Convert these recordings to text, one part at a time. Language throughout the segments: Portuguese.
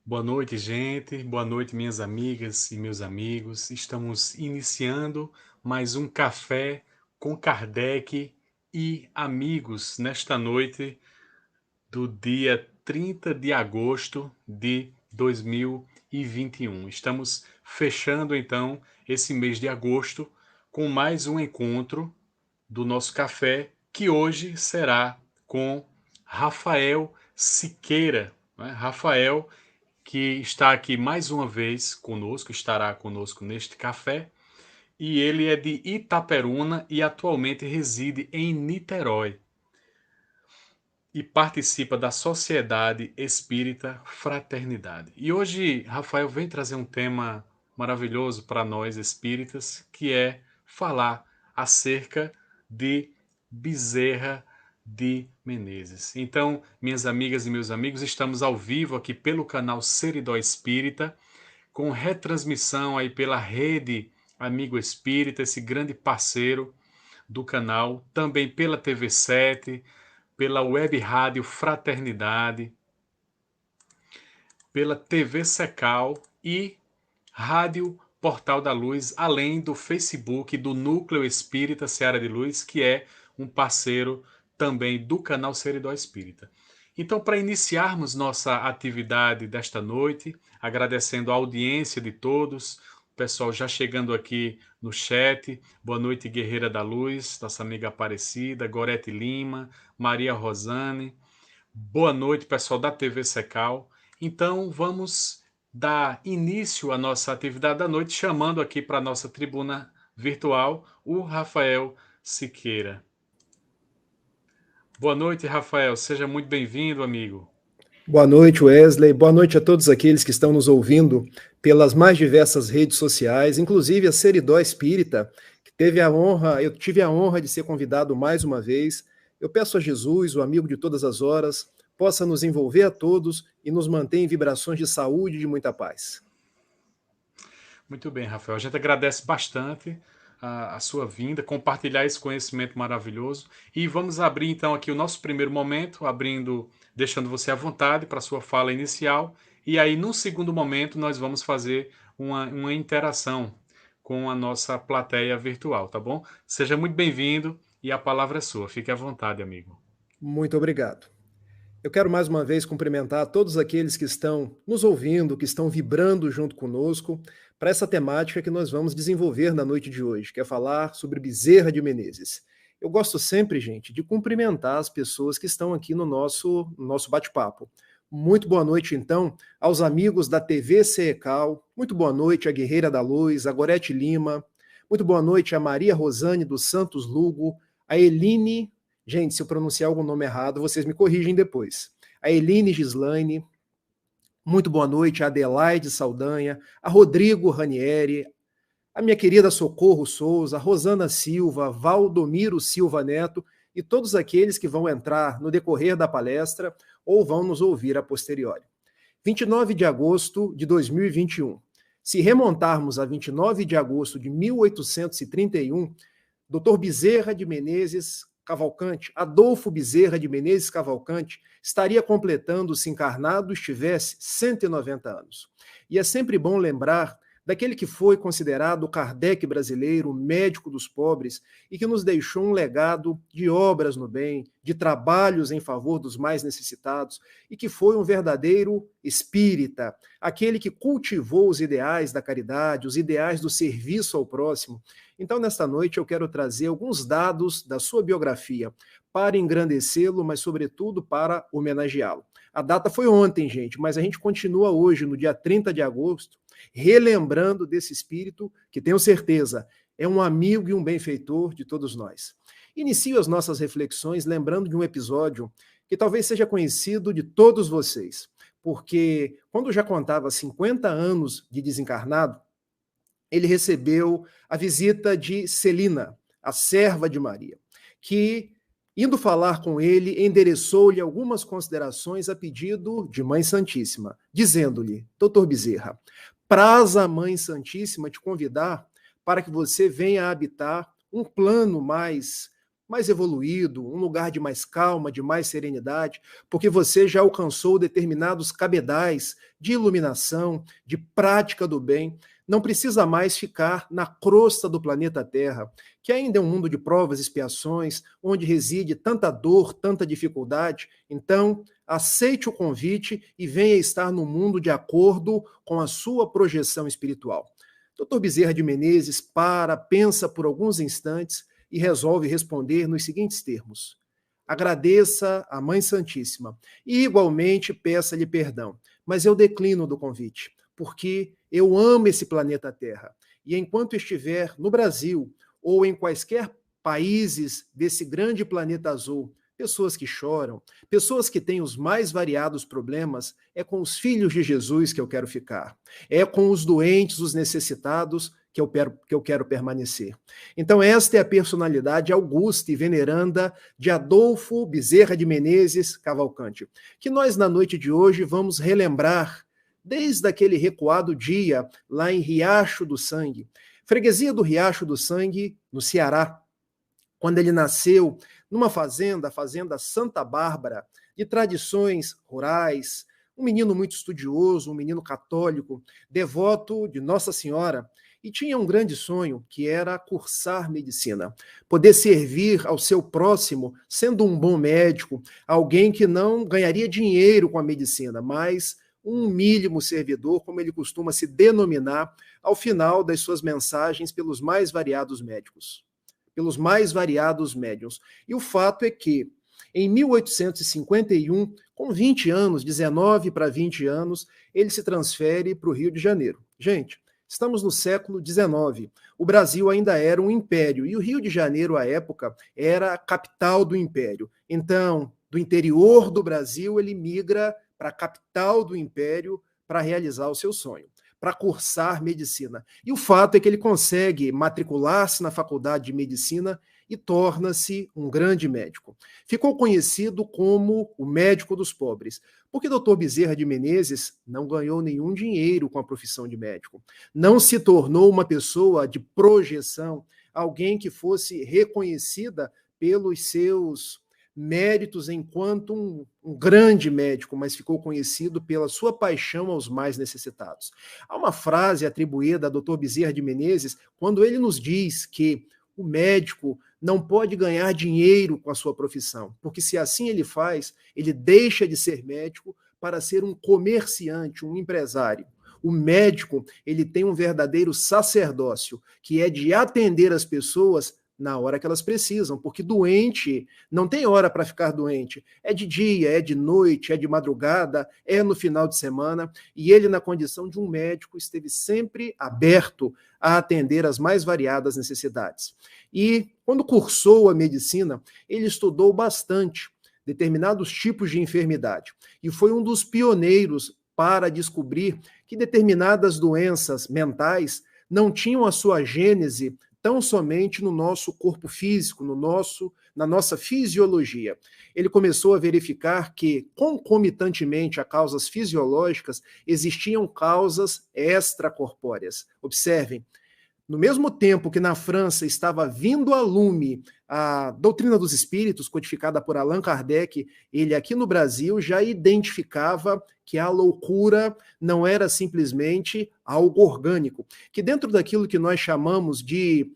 Boa noite, gente. Boa noite, minhas amigas e meus amigos. Estamos iniciando mais um café com Kardec e amigos nesta noite do dia 30 de agosto de 2021. Estamos fechando então esse mês de agosto com mais um encontro do nosso café, que hoje será com Rafael Siqueira, né? Rafael, que está aqui mais uma vez conosco, estará conosco neste café, e ele é de Itaperuna e atualmente reside em Niterói e participa da Sociedade Espírita Fraternidade. E hoje Rafael vem trazer um tema maravilhoso para nós espíritas, que é falar acerca de Bezerra de Menezes. Então, minhas amigas e meus amigos, estamos ao vivo aqui pelo canal Seridó Espírita, com retransmissão aí pela rede Amigo Espírita, esse grande parceiro do canal, também pela TV7, pela Web Rádio Fraternidade, pela TV Secal e Rádio Portal da Luz, além do Facebook do Núcleo Espírita Seara de Luz, que é um parceiro também do canal Seridó Espírita. Então, para iniciarmos nossa atividade desta noite, agradecendo a audiência de todos, o pessoal já chegando aqui no chat, boa noite, Guerreira da Luz, nossa amiga Aparecida, Gorete Lima, Maria Rosane, boa noite, pessoal da TV Secal. Então, vamos dar início à nossa atividade da noite, chamando aqui para a nossa tribuna virtual o Rafael Siqueira. Boa noite, Rafael. Seja muito bem-vindo, amigo. Boa noite, Wesley. Boa noite a todos aqueles que estão nos ouvindo pelas mais diversas redes sociais, inclusive a Seridó Espírita, que eu tive a honra de ser convidado mais uma vez. Eu peço a Jesus, o amigo de todas as horas, possa nos envolver a todos e nos manter em vibrações de saúde e de muita paz. Muito bem, Rafael. A gente agradece bastante a sua vinda, compartilhar esse conhecimento maravilhoso. E vamos abrir então aqui o nosso primeiro momento, deixando você à vontade para a sua fala inicial. E aí, num segundo momento, nós vamos fazer uma interação com a nossa plateia virtual, tá bom? Seja muito bem-vindo e a palavra é sua. Fique à vontade, amigo. Muito obrigado. Eu quero mais uma vez cumprimentar todos aqueles que estão nos ouvindo, que estão vibrando junto conosco para essa temática que nós vamos desenvolver na noite de hoje, que é falar sobre Bezerra de Menezes. Eu gosto sempre, gente, de cumprimentar as pessoas que estão aqui no nosso bate-papo. Muito boa noite, então, aos amigos da TV Secal. Muito boa noite à Guerreira da Luz, a Gorete Lima. Muito boa noite a Maria Rosane dos Santos Lugo, a Eline. Gente, se eu pronunciar algum nome errado, vocês me corrigem depois. A Eline Gislaine, muito boa noite, a Adelaide Saldanha, a Rodrigo Ranieri, a minha querida Socorro Souza, a Rosana Silva, Valdomiro Silva Neto e todos aqueles que vão entrar no decorrer da palestra ou vão nos ouvir a posteriori. 29 de agosto de 2021. Se remontarmos a 29 de agosto de 1831, Dr. Bezerra de Menezes Cavalcante, Adolfo Bezerra de Menezes Cavalcante, estaria completando, se encarnado estivesse, 190 anos. E é sempre bom lembrar daquele que foi considerado o Kardec brasileiro, o médico dos pobres, e que nos deixou um legado de obras no bem, de trabalhos em favor dos mais necessitados, e que foi um verdadeiro espírita, aquele que cultivou os ideais da caridade, os ideais do serviço ao próximo. Então, nesta noite, eu quero trazer alguns dados da sua biografia para engrandecê-lo, mas, sobretudo, para homenageá-lo. A data foi ontem, gente, mas a gente continua hoje, no dia 30 de agosto, relembrando desse espírito que, tenho certeza, é um amigo e um benfeitor de todos nós. Inicio as nossas reflexões lembrando de um episódio que talvez seja conhecido de todos vocês, porque quando já contava 50 anos de desencarnado, ele recebeu a visita de Celina, a serva de Maria, que, indo falar com ele, endereçou-lhe algumas considerações a pedido de Mãe Santíssima, dizendo-lhe: Doutor Bezerra, praza a Mãe Santíssima te convidar para que você venha a habitar um plano mais mais evoluído, um lugar de mais calma, de mais serenidade, porque você já alcançou determinados cabedais de iluminação, de prática do bem. Não precisa mais ficar na crosta do planeta Terra, que ainda é um mundo de provas e expiações, onde reside tanta dor, tanta dificuldade. Então, aceite o convite e venha estar no mundo de acordo com a sua projeção espiritual. Dr. Bezerra de Menezes pensa por alguns instantes e resolve responder nos seguintes termos: agradeça à Mãe Santíssima e igualmente peça-lhe perdão, mas eu declino do convite, porque eu amo esse planeta Terra e enquanto estiver no Brasil ou em quaisquer países desse grande planeta azul, pessoas que choram, pessoas que têm os mais variados problemas, é com os filhos de Jesus que eu quero ficar. É com os doentes, os necessitados, que eu quero permanecer. Então, esta é a personalidade augusta e veneranda de Adolfo Bezerra de Menezes Cavalcante, que nós, na noite de hoje, vamos relembrar desde aquele recuado dia lá em Riacho do Sangue, freguesia do Riacho do Sangue, no Ceará, quando ele nasceu numa fazenda, a Fazenda Santa Bárbara, de tradições rurais, um menino muito estudioso, um menino católico, devoto de Nossa Senhora, e tinha um grande sonho, que era cursar medicina, poder servir ao seu próximo, sendo um bom médico, alguém que não ganharia dinheiro com a medicina, mas um mínimo servidor, como ele costuma se denominar, ao final das suas mensagens pelos mais variados médicos, pelos mais variados médiuns. E o fato é que, em 1851, com 20 anos, 19 para 20 anos, ele se transfere para o Rio de Janeiro. Gente, estamos no século XIX. O Brasil ainda era um império e o Rio de Janeiro, à época, era a capital do império. Então, do interior do Brasil, ele migra para a capital do império para realizar o seu sonho, para cursar medicina. E o fato é que ele consegue matricular-se na faculdade de medicina e torna-se um grande médico. Ficou conhecido como o médico dos pobres, porque Dr. Bezerra de Menezes não ganhou nenhum dinheiro com a profissão de médico. Não se tornou uma pessoa de projeção, alguém que fosse reconhecida pelos seus méritos enquanto um grande médico, mas ficou conhecido pela sua paixão aos mais necessitados. Há uma frase atribuída a Dr. Bezerra de Menezes, quando ele nos diz que o médico não pode ganhar dinheiro com a sua profissão, porque se assim ele faz, ele deixa de ser médico para ser um comerciante, um empresário. O médico, ele tem um verdadeiro sacerdócio, que é de atender as pessoas na hora que elas precisam, porque doente não tem hora para ficar doente. É de dia, é de noite, é de madrugada, é no final de semana, e ele, na condição de um médico, esteve sempre aberto a atender as mais variadas necessidades. E quando cursou a medicina, ele estudou bastante determinados tipos de enfermidade, e foi um dos pioneiros para descobrir que determinadas doenças mentais não tinham a sua gênese tão somente no nosso corpo físico, na nossa fisiologia. Ele começou a verificar que, concomitantemente a causas fisiológicas, existiam causas extracorpóreas. Observem, no mesmo tempo que na França estava vindo a lume a doutrina dos espíritos, codificada por Allan Kardec, ele aqui no Brasil já identificava que a loucura não era simplesmente algo orgânico, que dentro daquilo que nós chamamos de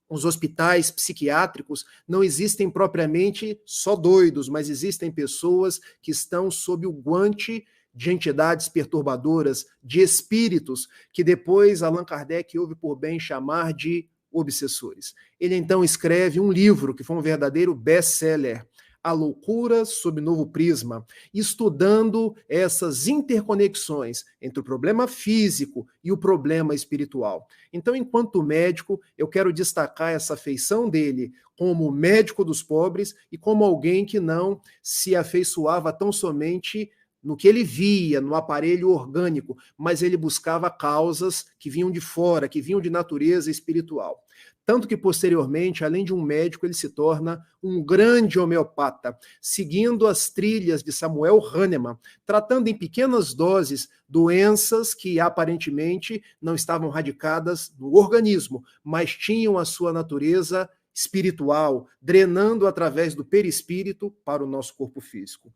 os hospitais psiquiátricos não existem propriamente só doidos, mas existem pessoas que estão sob o guante de entidades perturbadoras, de espíritos, que depois Allan Kardec houve por bem chamar de obsessores. Ele então escreve um livro que foi um verdadeiro best-seller, A Loucura sob Novo Prisma, estudando essas interconexões entre o problema físico e o problema espiritual. Então, enquanto médico, eu quero destacar essa feição dele como médico dos pobres e como alguém que não se afeiçoava tão somente no que ele via, no aparelho orgânico, mas ele buscava causas que vinham de fora, que vinham de natureza espiritual. Tanto que, posteriormente, além de um médico, ele se torna um grande homeopata, seguindo as trilhas de Samuel Hahnemann, tratando em pequenas doses doenças que aparentemente não estavam radicadas no organismo, mas tinham a sua natureza espiritual, drenando através do perispírito para o nosso corpo físico.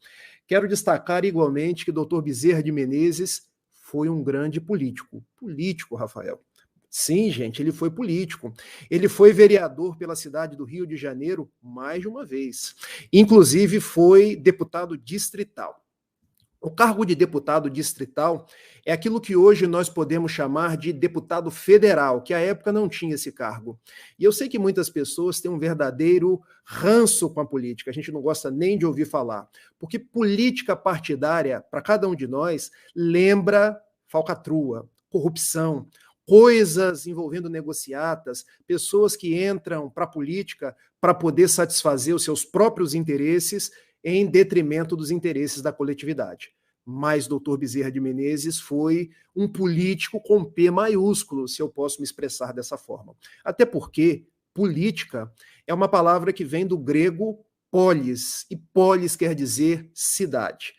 Quero destacar igualmente que Dr. Bezerra de Menezes foi um grande político. Político, Rafael. Sim, gente, ele foi político. Ele foi vereador pela cidade do Rio de Janeiro mais de uma vez. Inclusive, foi deputado distrital. O cargo de deputado distrital é aquilo que hoje nós podemos chamar de deputado federal, que à época não tinha esse cargo. E eu sei que muitas pessoas têm um verdadeiro ranço com a política, a gente não gosta nem de ouvir falar, porque política partidária, para cada um de nós, lembra falcatrua, corrupção, coisas envolvendo negociatas, pessoas que entram para a política para poder satisfazer os seus próprios interesses em detrimento dos interesses da coletividade. Mas Dr. Bezerra de Menezes foi um político com P maiúsculo, se eu posso me expressar dessa forma. Até porque política é uma palavra que vem do grego polis, e polis quer dizer cidade.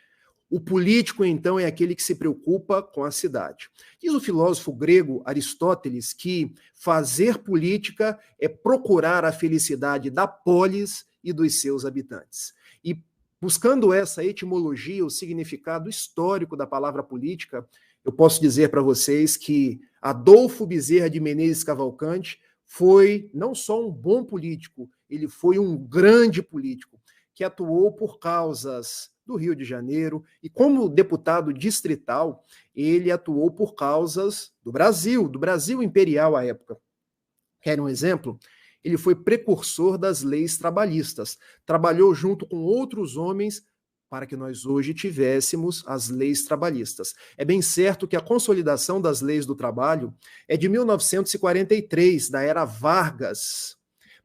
O político, então, é aquele que se preocupa com a cidade. Diz o filósofo grego Aristóteles que fazer política é procurar a felicidade da polis e dos seus habitantes. E buscando essa etimologia, o significado histórico da palavra política, eu posso dizer para vocês que Adolfo Bezerra de Menezes Cavalcante foi não só um bom político, ele foi um grande político, que atuou por causas do Rio de Janeiro, e como deputado distrital, ele atuou por causas do Brasil imperial à época. Querem um exemplo? Ele foi precursor das leis trabalhistas, trabalhou junto com outros homens para que nós hoje tivéssemos as leis trabalhistas. É bem certo que a consolidação das leis do trabalho é de 1943, da era Vargas,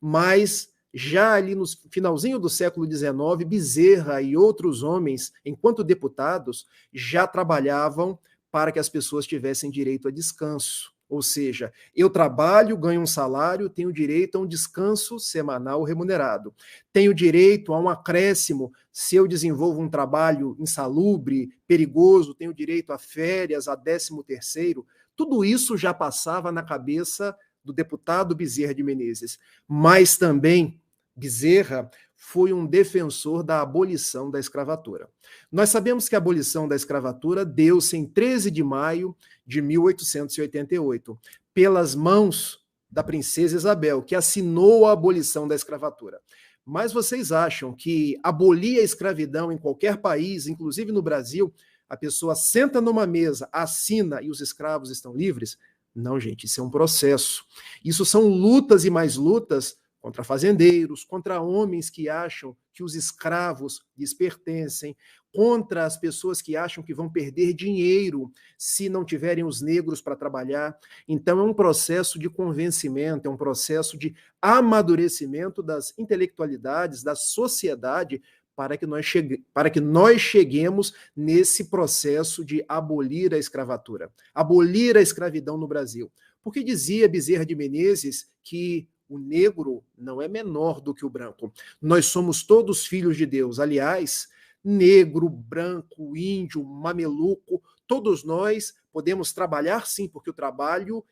mas já ali no finalzinho do século XIX, Bezerra e outros homens, enquanto deputados, já trabalhavam para que as pessoas tivessem direito a descanso. Ou seja, eu trabalho, ganho um salário, tenho direito a um descanso semanal remunerado. Tenho direito a um acréscimo se eu desenvolvo um trabalho insalubre, perigoso, tenho direito a férias, a 13º. Tudo isso já passava na cabeça do deputado Bezerra de Menezes. Mas também Bezerra foi um defensor da abolição da escravatura. Nós sabemos que a abolição da escravatura deu-se em 13 de maio de 1888, pelas mãos da princesa Isabel, que assinou a abolição da escravatura. Mas vocês acham que abolir a escravidão em qualquer país, inclusive no Brasil, a pessoa senta numa mesa, assina e os escravos estão livres? Não, gente, isso é um processo. Isso são lutas e mais lutas contra fazendeiros, contra homens que acham que os escravos lhes pertencem, contra as pessoas que acham que vão perder dinheiro se não tiverem os negros para trabalhar. Então é um processo de convencimento, é um processo de amadurecimento das intelectualidades, da sociedade, para que nós cheguemos nesse processo de abolir a escravatura, abolir a escravidão no Brasil. Porque dizia Bezerra de Menezes que o negro não é menor do que o branco. Nós somos todos filhos de Deus. Aliás, negro, branco, índio, mameluco, todos nós podemos trabalhar sim, porque o trabalho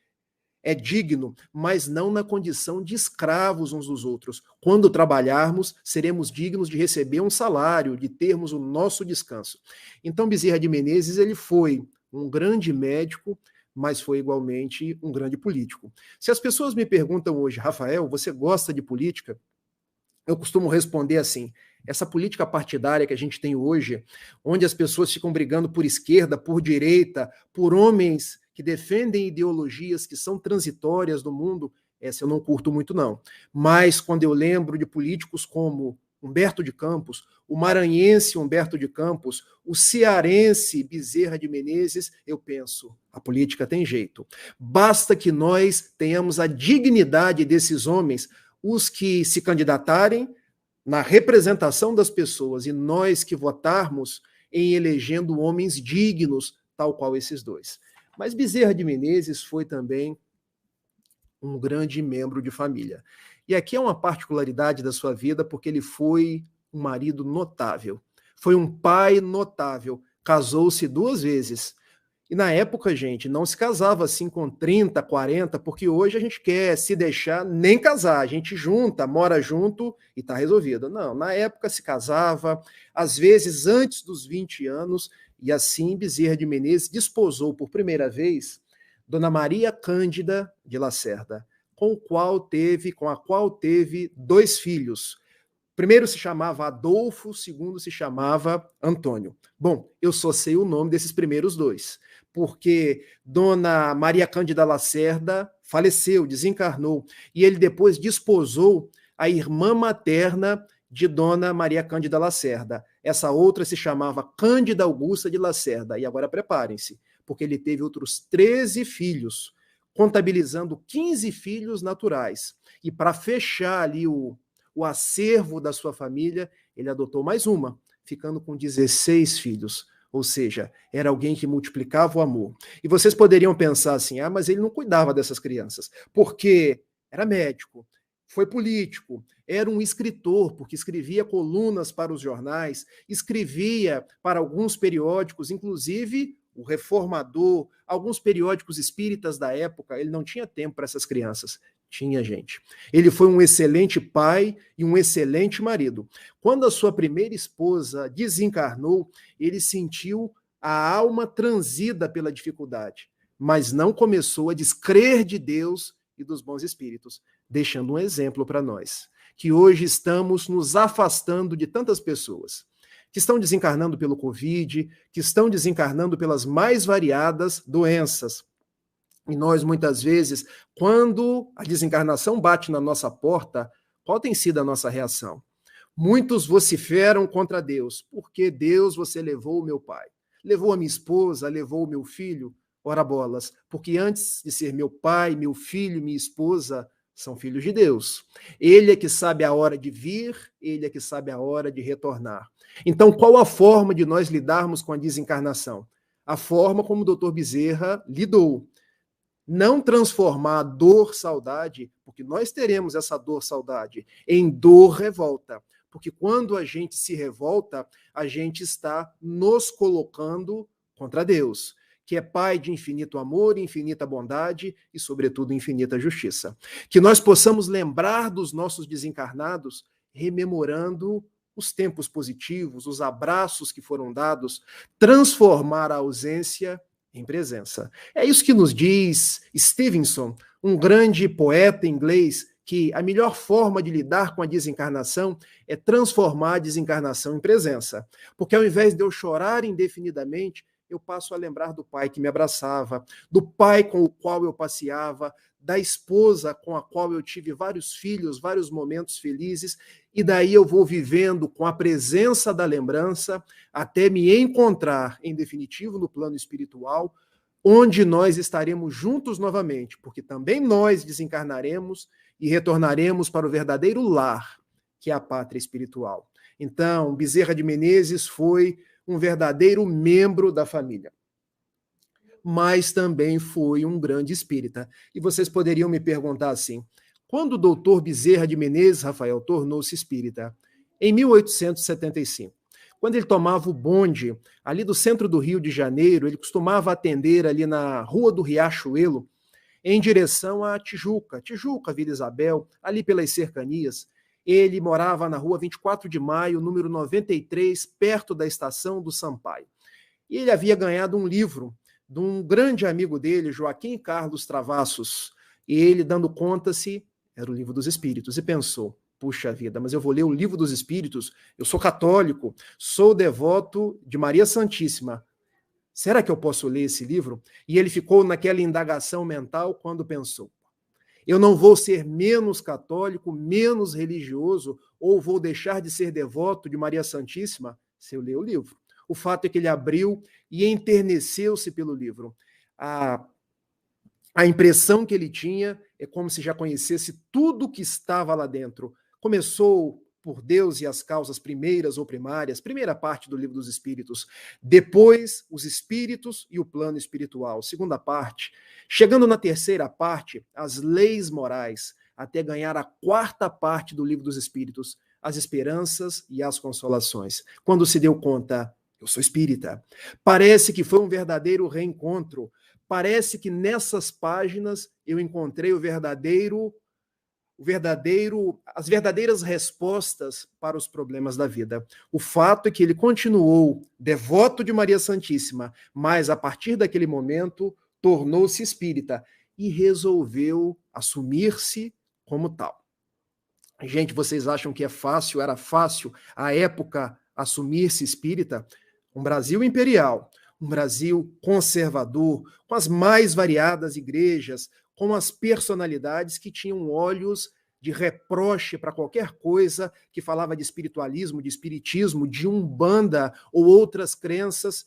é digno, mas não na condição de escravos uns dos outros. Quando trabalharmos, seremos dignos de receber um salário, de termos o nosso descanso. Então, Bezerra de Menezes, ele foi um grande médico, mas foi igualmente um grande político. Se as pessoas me perguntam hoje, Rafael, você gosta de política? Eu costumo responder assim, essa política partidária que a gente tem hoje, onde as pessoas ficam brigando por esquerda, por direita, por homens que defendem ideologias que são transitórias do mundo, essa eu não curto muito não. Mas quando eu lembro de políticos como Humberto de Campos, o maranhense Humberto de Campos, o cearense Bezerra de Menezes, eu penso, a política tem jeito. Basta que nós tenhamos a dignidade desses homens, os que se candidatarem na representação das pessoas e nós que votarmos em elegendo homens dignos, tal qual esses dois. Mas Bezerra de Menezes foi também um grande membro de família. E aqui é uma particularidade da sua vida, porque ele foi um marido notável, foi um pai notável, casou-se 2 vezes. E na época, gente, não se casava assim com 30, 40, porque hoje a gente quer se deixar nem casar. A gente junta, mora junto e está resolvido. Não, na época se casava, às vezes antes dos 20 anos, e assim Bezerra de Menezes desposou por primeira vez Dona Maria Cândida de Lacerda, com a qual teve 2 filhos. Primeiro se chamava Adolfo, segundo se chamava Antônio. Bom, eu só sei o nome desses primeiros 2, porque Dona Maria Cândida Lacerda faleceu, desencarnou, e ele depois desposou a irmã materna de Dona Maria Cândida Lacerda. Essa outra se chamava Cândida Augusta de Lacerda. E agora preparem-se, porque ele teve outros 13 filhos, contabilizando 15 filhos naturais. E para fechar ali o acervo da sua família, ele adotou mais uma, ficando com 16 filhos. Ou seja, era alguém que multiplicava o amor. E vocês poderiam pensar assim, mas ele não cuidava dessas crianças, porque era médico, foi político, era um escritor, porque escrevia colunas para os jornais, escrevia para alguns periódicos, inclusive o Reformador, alguns periódicos espíritas da época. Ele não tinha tempo para essas crianças. Tinha, gente. Ele foi um excelente pai e um excelente marido. Quando a sua primeira esposa desencarnou, ele sentiu a alma transida pela dificuldade, mas não começou a descrer de Deus e dos bons espíritos, deixando um exemplo para nós, que hoje estamos nos afastando de tantas pessoas que estão desencarnando pelo Covid, que estão desencarnando pelas mais variadas doenças. E nós, muitas vezes, quando a desencarnação bate na nossa porta, qual tem sido a nossa reação? Muitos vociferam contra Deus. Por que Deus você levou o meu pai? Levou a minha esposa, levou o meu filho? Ora bolas, porque antes de ser meu pai, meu filho, minha esposa, são filhos de Deus. Ele é que sabe a hora de vir, ele é que sabe a hora de retornar. Então, qual a forma de nós lidarmos com a desencarnação? A forma como o doutor Bezerra lidou. Não transformar a dor, saudade, porque nós teremos essa dor, saudade, em dor, revolta. Porque quando a gente se revolta, a gente está nos colocando contra Deus, que é Pai de infinito amor, infinita bondade e, sobretudo, infinita justiça. Que nós possamos lembrar dos nossos desencarnados, rememorando os tempos positivos, os abraços que foram dados, transformar a ausência em presença. É isso que nos diz Stevenson, um grande poeta inglês, que a melhor forma de lidar com a desencarnação é transformar a desencarnação em presença. Porque ao invés de eu chorar indefinidamente, eu passo a lembrar do pai que me abraçava, do pai com o qual eu passeava, da esposa com a qual eu tive vários filhos, vários momentos felizes, e daí eu vou vivendo com a presença da lembrança até me encontrar, em definitivo, no plano espiritual, onde nós estaremos juntos novamente, porque também nós desencarnaremos e retornaremos para o verdadeiro lar, que é a pátria espiritual. Então, Bezerra de Menezes foi um verdadeiro membro da família, mas também foi um grande espírita. E vocês poderiam me perguntar assim, quando o doutor Bezerra de Menezes, Rafael, tornou-se espírita? Em 1875. Quando ele tomava o bonde ali do centro do Rio de Janeiro, ele costumava atender ali na Rua do Riachuelo, em direção a Tijuca, Vila Isabel, ali pelas cercanias. Ele morava na Rua 24 de Maio, número 93, perto da estação do Sampaio. E ele havia ganhado um livro de um grande amigo dele, Joaquim Carlos Travassos, e ele, dando conta-se, era o Livro dos Espíritos, e pensou, puxa vida, mas eu vou ler o Livro dos Espíritos, eu sou católico, sou devoto de Maria Santíssima, será que eu posso ler esse livro? E ele ficou naquela indagação mental quando pensou, eu não vou ser menos católico, menos religioso, ou vou deixar de ser devoto de Maria Santíssima se eu ler o livro. O fato é que ele abriu e enterneceu-se pelo livro. A impressão que ele tinha é como se já conhecesse tudo que estava lá dentro. Começou por Deus e as causas primeiras ou primárias, primeira parte do Livro dos Espíritos, depois os espíritos e o plano espiritual, segunda parte, chegando na terceira parte, as leis morais, até ganhar a quarta parte do Livro dos Espíritos, as esperanças e as consolações. Quando se deu conta, Eu sou espírita. Parece que foi um verdadeiro reencontro. Parece que nessas páginas eu encontrei as verdadeiras respostas para os problemas da vida. O fato é que ele continuou devoto de Maria Santíssima, mas a partir daquele momento tornou-se espírita e resolveu assumir-se como tal. Gente, vocês acham que era fácil à época assumir-se espírita? Um Brasil imperial, um Brasil conservador, com as mais variadas igrejas, com as personalidades que tinham olhos de reproche para qualquer coisa que falava de espiritualismo, de espiritismo, de umbanda ou outras crenças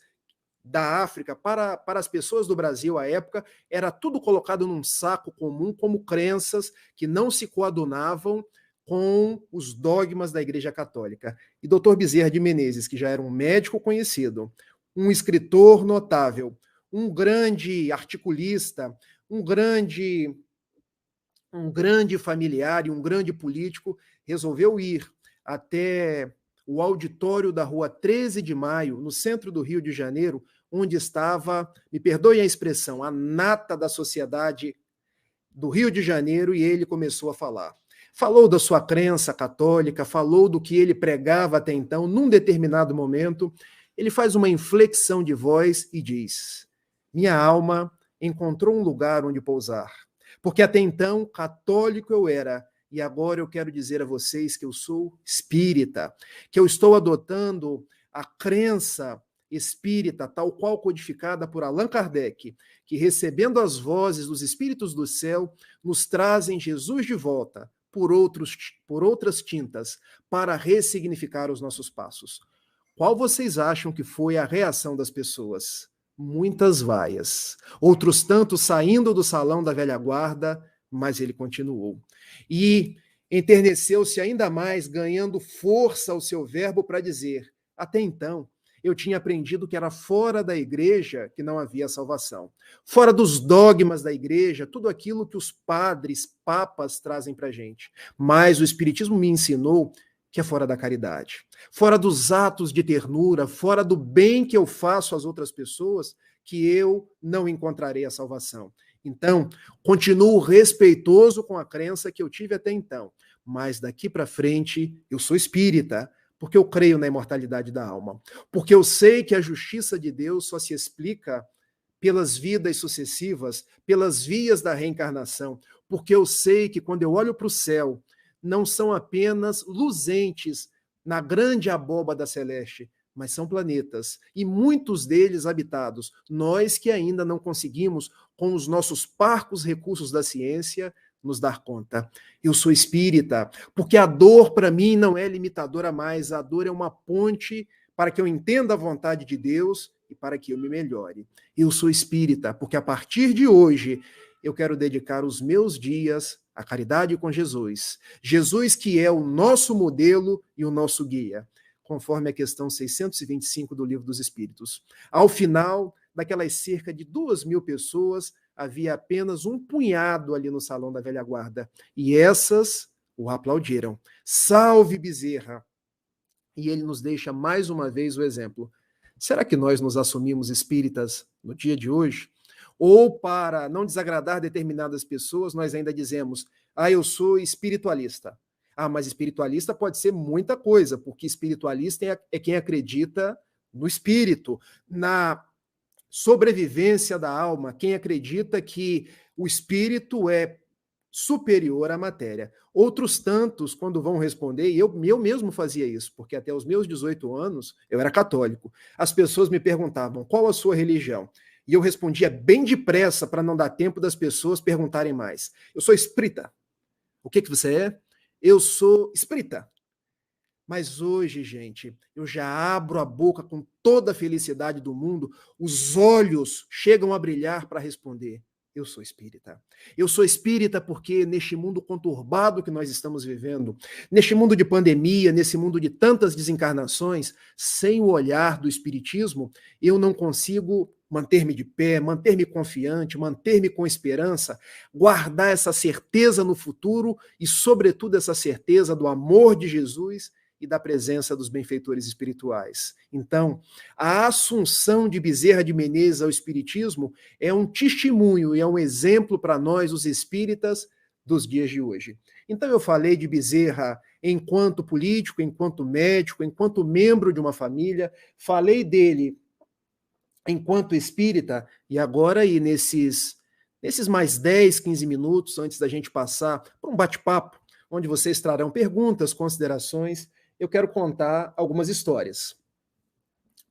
da África. Para as pessoas do Brasil à época, era tudo colocado num saco comum como crenças que não se coadunavam com os dogmas da Igreja Católica. E Dr. Bezerra de Menezes, que já era um médico conhecido, um escritor notável, um grande articulista, um grande familiar e um grande político, resolveu ir até o auditório da Rua 13 de Maio, no centro do Rio de Janeiro, onde estava, me perdoem a expressão, a nata da sociedade do Rio de Janeiro, e ele começou a falar. Falou da sua crença católica, falou do que ele pregava até então. Num determinado momento, ele faz uma inflexão de voz e diz: minha alma encontrou um lugar onde pousar, porque até então católico eu era, e agora eu quero dizer a vocês que eu sou espírita, que eu estou adotando a crença espírita, tal qual codificada por Allan Kardec, que recebendo as vozes dos espíritos do céu, nos trazem Jesus de volta, por outras tintas, para ressignificar os nossos passos. Qual vocês acham que foi a reação das pessoas? Muitas vaias. Outros tantos saindo do salão da velha guarda, mas ele continuou. E enterneceu-se ainda mais, ganhando força ao seu verbo para dizer: até então, eu tinha aprendido que era fora da igreja que não havia salvação. Fora dos dogmas da igreja, tudo aquilo que os padres, papas trazem para a gente. Mas o Espiritismo me ensinou que é fora da caridade, fora dos atos de ternura, fora do bem que eu faço às outras pessoas, que eu não encontrarei a salvação. Então, continuo respeitoso com a crença que eu tive até então, mas daqui para frente eu sou espírita, porque eu creio na imortalidade da alma, porque eu sei que a justiça de Deus só se explica pelas vidas sucessivas, pelas vias da reencarnação, porque eu sei que quando eu olho para o céu, não são apenas luzentes na grande abóbada celeste, mas são planetas, e muitos deles habitados. Nós que ainda não conseguimos, com os nossos parcos recursos da ciência, nos dar conta. Eu sou espírita, porque a dor para mim não é limitadora mais, a dor é uma ponte para que eu entenda a vontade de Deus e para que eu me melhore. Eu sou espírita, porque a partir de hoje eu quero dedicar os meus dias à caridade com Jesus. Jesus que é o nosso modelo e o nosso guia, conforme a questão 625 do Livro dos Espíritos. Ao final daquelas cerca de 2.000 pessoas, havia apenas um punhado ali no salão da velha guarda. E essas o aplaudiram. Salve Bezerra! E ele nos deixa mais uma vez o exemplo. Será que nós nos assumimos espíritas no dia de hoje? Ou, para não desagradar determinadas pessoas, nós ainda dizemos: eu sou espiritualista. Mas espiritualista pode ser muita coisa, porque espiritualista é quem acredita no espírito, na sobrevivência da alma, quem acredita que o espírito é superior à matéria. Outros tantos, quando vão responder, e eu mesmo fazia isso, porque até os meus 18 anos eu era católico, as pessoas me perguntavam: qual a sua religião? E eu respondia bem depressa para não dar tempo das pessoas perguntarem mais. Eu sou espírita. O que você é? Eu sou espírita. Mas hoje, gente, eu já abro a boca com toda a felicidade do mundo, os olhos chegam a brilhar para responder: eu sou espírita. Eu sou espírita porque neste mundo conturbado que nós estamos vivendo, neste mundo de pandemia, nesse mundo de tantas desencarnações, sem o olhar do espiritismo, eu não consigo manter-me de pé, manter-me confiante, manter-me com esperança, guardar essa certeza no futuro e, sobretudo, essa certeza do amor de Jesus e da presença dos benfeitores espirituais. Então, a assunção de Bezerra de Menezes ao espiritismo é um testemunho e é um exemplo para nós, os espíritas, dos dias de hoje. Então, eu falei de Bezerra enquanto político, enquanto médico, enquanto membro de uma família, falei dele enquanto espírita, e agora aí nesses mais 10, 15 minutos, antes da gente passar para um bate-papo, onde vocês trarão perguntas, considerações, eu quero contar algumas histórias.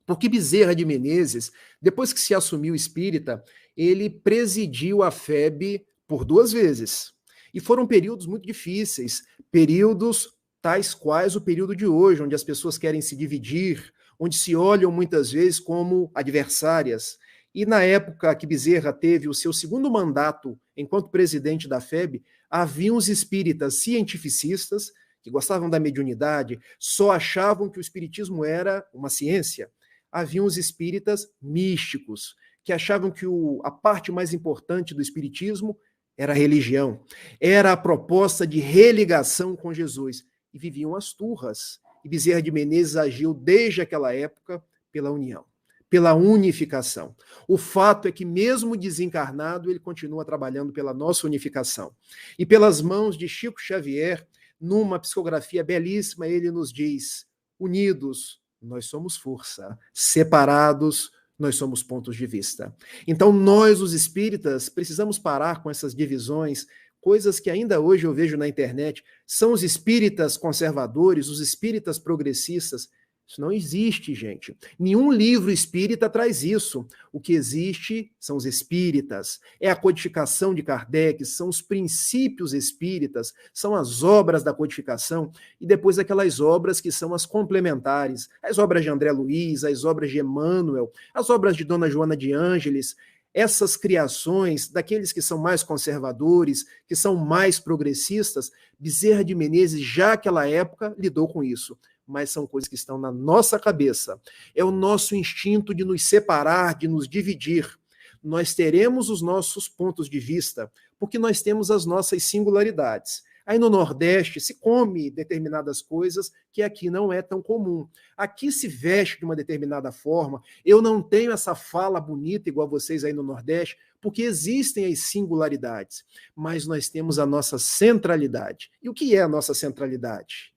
Porque Bezerra de Menezes, depois que se assumiu espírita, ele presidiu a FEB por 2 vezes. E foram períodos muito difíceis, períodos tais quais o período de hoje, onde as pessoas querem se dividir, onde se olham muitas vezes como adversárias. E na época que Bezerra teve o seu 2º mandato enquanto presidente da FEB, haviam os espíritas cientificistas, que gostavam da mediunidade, só achavam que o espiritismo era uma ciência. Haviam os espíritas místicos, que achavam que a parte mais importante do espiritismo era a religião, era a proposta de religação com Jesus, e viviam as turras. E Bezerra de Menezes agiu desde aquela época pela união, pela unificação. O fato é que, mesmo desencarnado, ele continua trabalhando pela nossa unificação. E pelas mãos de Chico Xavier, numa psicografia belíssima, ele nos diz: unidos, nós somos força, separados, nós somos pontos de vista. Então, nós, os espíritas, precisamos parar com essas divisões, coisas que ainda hoje eu vejo na internet. São os espíritas conservadores, os espíritas progressistas. Isso não existe, gente. Nenhum livro espírita traz isso. O que existe são os espíritas, é a codificação de Kardec, são os princípios espíritas, são as obras da codificação e depois aquelas obras que são as complementares, as obras de André Luiz, as obras de Emmanuel, as obras de Dona Joana de Ângeles, essas criações daqueles que são mais conservadores, que são mais progressistas. Bezerra de Menezes, já naquela época, lidou com isso. Mas são coisas que estão na nossa cabeça. É o nosso instinto de nos separar, de nos dividir. Nós teremos os nossos pontos de vista, porque nós temos as nossas singularidades. Aí no Nordeste se come determinadas coisas que aqui não é tão comum. Aqui se veste de uma determinada forma. Eu não tenho essa fala bonita igual vocês aí no Nordeste, porque existem as singularidades. Mas nós temos a nossa centralidade. E o que é a nossa centralidade?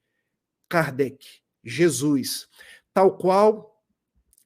Kardec, Jesus, tal qual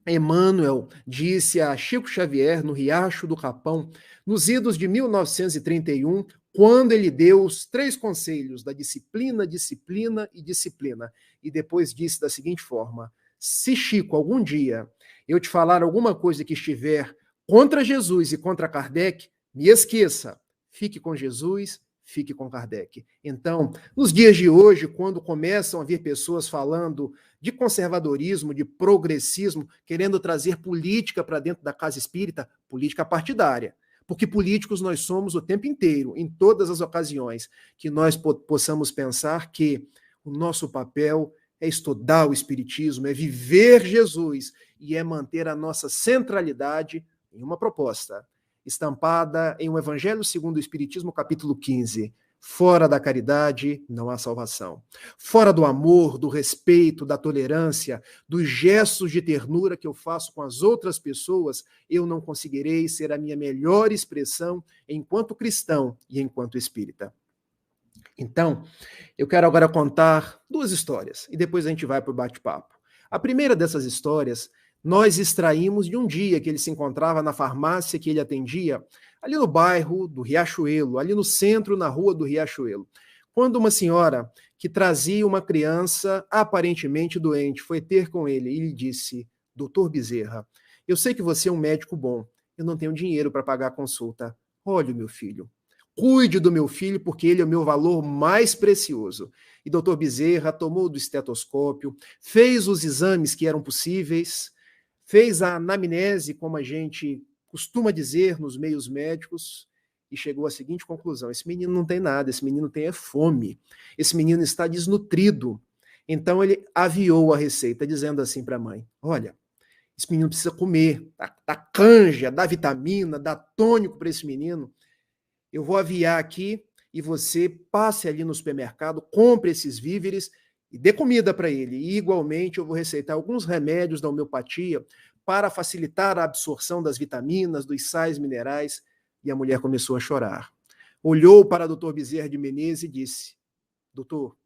Emmanuel disse a Chico Xavier no Riacho do Capão, nos idos de 1931, quando ele deu os 3 conselhos da disciplina, disciplina e disciplina. E depois disse da seguinte forma: se, Chico, algum dia eu te falar alguma coisa que estiver contra Jesus e contra Kardec, me esqueça, fique com Jesus, fique com Kardec. Então, nos dias de hoje, quando começam a vir pessoas falando de conservadorismo, de progressismo, querendo trazer política para dentro da casa espírita, política partidária, porque políticos nós somos o tempo inteiro, em todas as ocasiões, que nós possamos pensar que o nosso papel é estudar o espiritismo, é viver Jesus e é manter a nossa centralidade em uma proposta estampada em um Evangelho segundo o Espiritismo, capítulo 15. Fora da caridade não há salvação. Fora do amor, do respeito, da tolerância, dos gestos de ternura que eu faço com as outras pessoas, eu não conseguirei ser a minha melhor expressão enquanto cristão e enquanto espírita. Então, eu quero agora contar 2 histórias e depois a gente vai para o bate-papo. A primeira dessas histórias nós extraímos de um dia que ele se encontrava na farmácia que ele atendia, ali no bairro do Riachuelo, ali no centro, na rua do Riachuelo, quando uma senhora que trazia uma criança aparentemente doente foi ter com ele e lhe disse: doutor Bezerra, eu sei que você é um médico bom, eu não tenho dinheiro para pagar a consulta. Olha o meu filho, cuide do meu filho porque ele é o meu valor mais precioso. E doutor Bezerra tomou do estetoscópio, fez os exames que eram possíveis, fez a anamnese, como a gente costuma dizer nos meios médicos, e chegou à seguinte conclusão: esse menino não tem nada, esse menino tem fome, esse menino está desnutrido. Então ele aviou a receita, dizendo assim para a mãe: olha, esse menino precisa comer, dá canja, dá vitamina, dá tônico para esse menino. Eu vou aviar aqui e você passe ali no supermercado, compre esses víveres e dê comida para ele. E, igualmente, eu vou receitar alguns remédios da homeopatia para facilitar a absorção das vitaminas, dos sais minerais. E a mulher começou a chorar. Olhou para o Dr. Bezerra de Menezes e disse: doutor,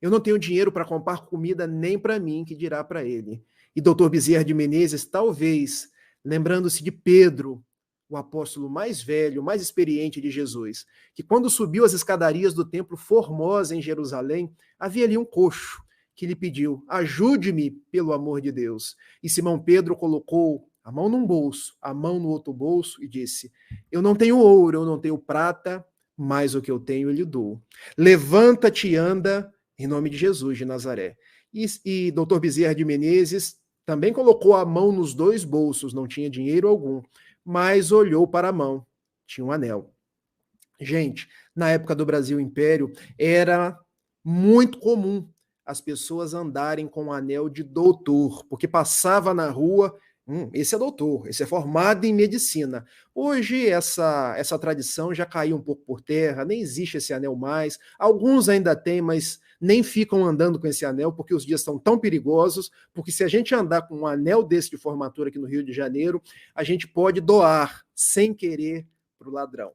eu não tenho dinheiro para comprar comida nem para mim, que dirá para ele. E Dr. Bezerra de Menezes, talvez, lembrando-se de Pedro, o apóstolo mais velho, mais experiente de Jesus, que quando subiu as escadarias do templo Formosa em Jerusalém, havia ali um coxo que lhe pediu: ajude-me, pelo amor de Deus. E Simão Pedro colocou a mão num bolso, a mão no outro bolso e disse: eu não tenho ouro, eu não tenho prata, mas o que eu tenho eu lhe dou. Levanta-te e anda em nome de Jesus de Nazaré. E Dr. Bezerra de Menezes também colocou a mão nos dois bolsos, não tinha dinheiro algum, mas olhou para a mão, tinha um anel. Gente, na época do Brasil Império, era muito comum as pessoas andarem com um anel de doutor, porque passava na rua, esse é doutor, esse é formado em medicina. Hoje essa tradição já caiu um pouco por terra, nem existe esse anel mais. Alguns ainda têm, mas nem ficam andando com esse anel, porque os dias estão tão perigosos, porque se a gente andar com um anel desse de formatura aqui no Rio de Janeiro, a gente pode doar, sem querer, para o ladrão.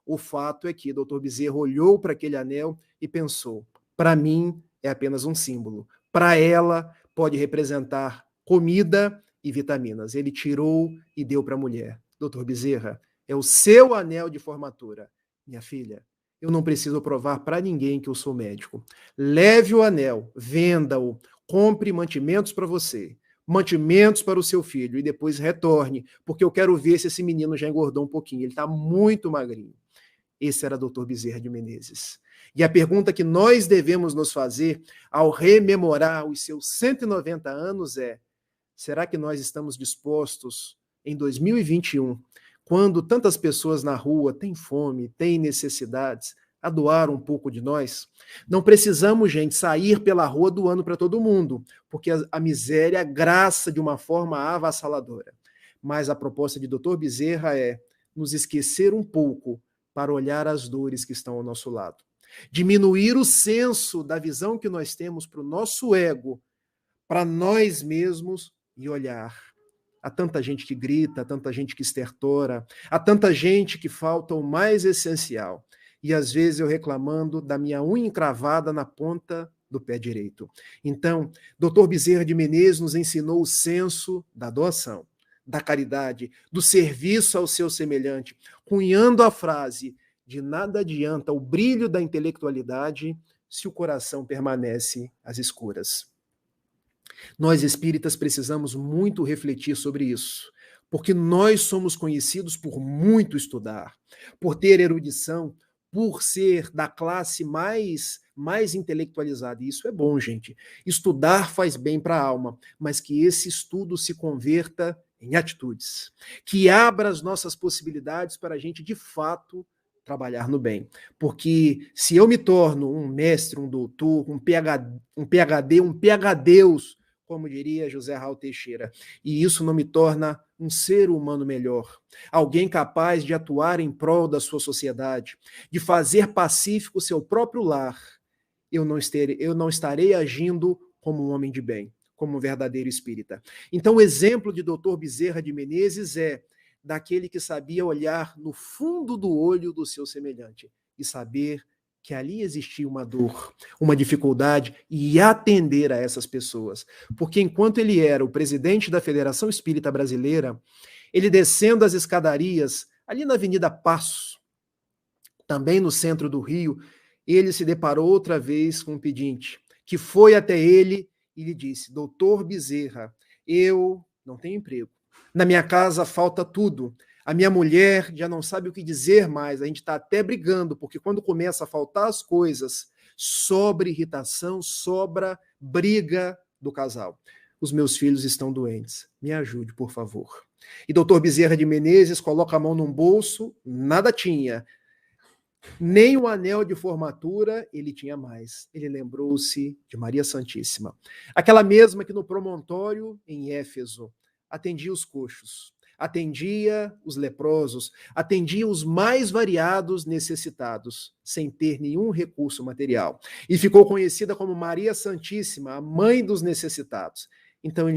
O fato é que o Dr. Bezerra olhou para aquele anel e pensou: para mim é apenas um símbolo, para ela pode representar comida e vitaminas. Ele tirou e deu para a mulher: Dr. Bezerra, é o seu anel de formatura. Minha filha, eu não preciso provar para ninguém que eu sou médico. Leve o anel, venda-o, compre mantimentos para você, mantimentos para o seu filho e depois retorne, porque eu quero ver se esse menino já engordou um pouquinho. Ele está muito magrinho. Esse era Dr. Bezerra de Menezes. E a pergunta que nós devemos nos fazer ao rememorar os seus 190 anos é: será que nós estamos dispostos, em 2021, quando tantas pessoas na rua têm fome, têm necessidades, a doar um pouco de nós? Não precisamos, gente, sair pela rua doando para todo mundo, porque a miséria graça de uma forma avassaladora. Mas a proposta de Dr. Bezerra é nos esquecer um pouco para olhar as dores que estão ao nosso lado. Diminuir o senso da visão que nós temos para o nosso ego, para nós mesmos, e olhar. Há tanta gente que grita, há tanta gente que estertora, há tanta gente que falta o mais essencial. E às vezes eu reclamando da minha unha encravada na ponta do pé direito. Então, Dr. Bezerra de Menezes nos ensinou o senso da doação, da caridade, do serviço ao seu semelhante, cunhando a frase: de nada adianta o brilho da intelectualidade se o coração permanece às escuras. Nós espíritas precisamos muito refletir sobre isso, porque nós somos conhecidos por muito estudar, por ter erudição, por ser da classe mais intelectualizada. E isso é bom, gente. Estudar faz bem para a alma, mas que esse estudo se converta em atitudes, que abra as nossas possibilidades para a gente, de fato, trabalhar no bem. Porque se eu me torno um mestre, um doutor, um PhD, um PhDeus, como diria José Raul Teixeira, e isso não me torna um ser humano melhor, alguém capaz de atuar em prol da sua sociedade, de fazer pacífico o seu próprio lar, eu não estarei agindo como um homem de bem, como um verdadeiro espírita. Então, o exemplo de Dr. Bezerra de Menezes é daquele que sabia olhar no fundo do olho do seu semelhante e saber que ali existia uma dor, uma dificuldade, e atender a essas pessoas. Porque enquanto ele era o presidente da Federação Espírita Brasileira, ele descendo as escadarias, ali na Avenida Paço, também no centro do Rio, ele se deparou outra vez com um pedinte, que foi até ele e lhe disse: Doutor Bezerra, eu não tenho emprego. Na minha casa falta tudo. A minha mulher já não sabe o que dizer mais. A gente está até brigando, porque quando começa a faltar as coisas, sobra irritação, sobra briga do casal. Os meus filhos estão doentes. Me ajude, por favor. E doutor Bezerra de Menezes coloca a mão num bolso, nada tinha. Nem o anel de formatura ele tinha mais. Ele lembrou-se de Maria Santíssima. Aquela mesma que no promontório, em Éfeso, atendia os coxos. Atendia os leprosos, atendia os mais variados necessitados, sem ter nenhum recurso material. E ficou conhecida como Maria Santíssima, a mãe dos necessitados. Então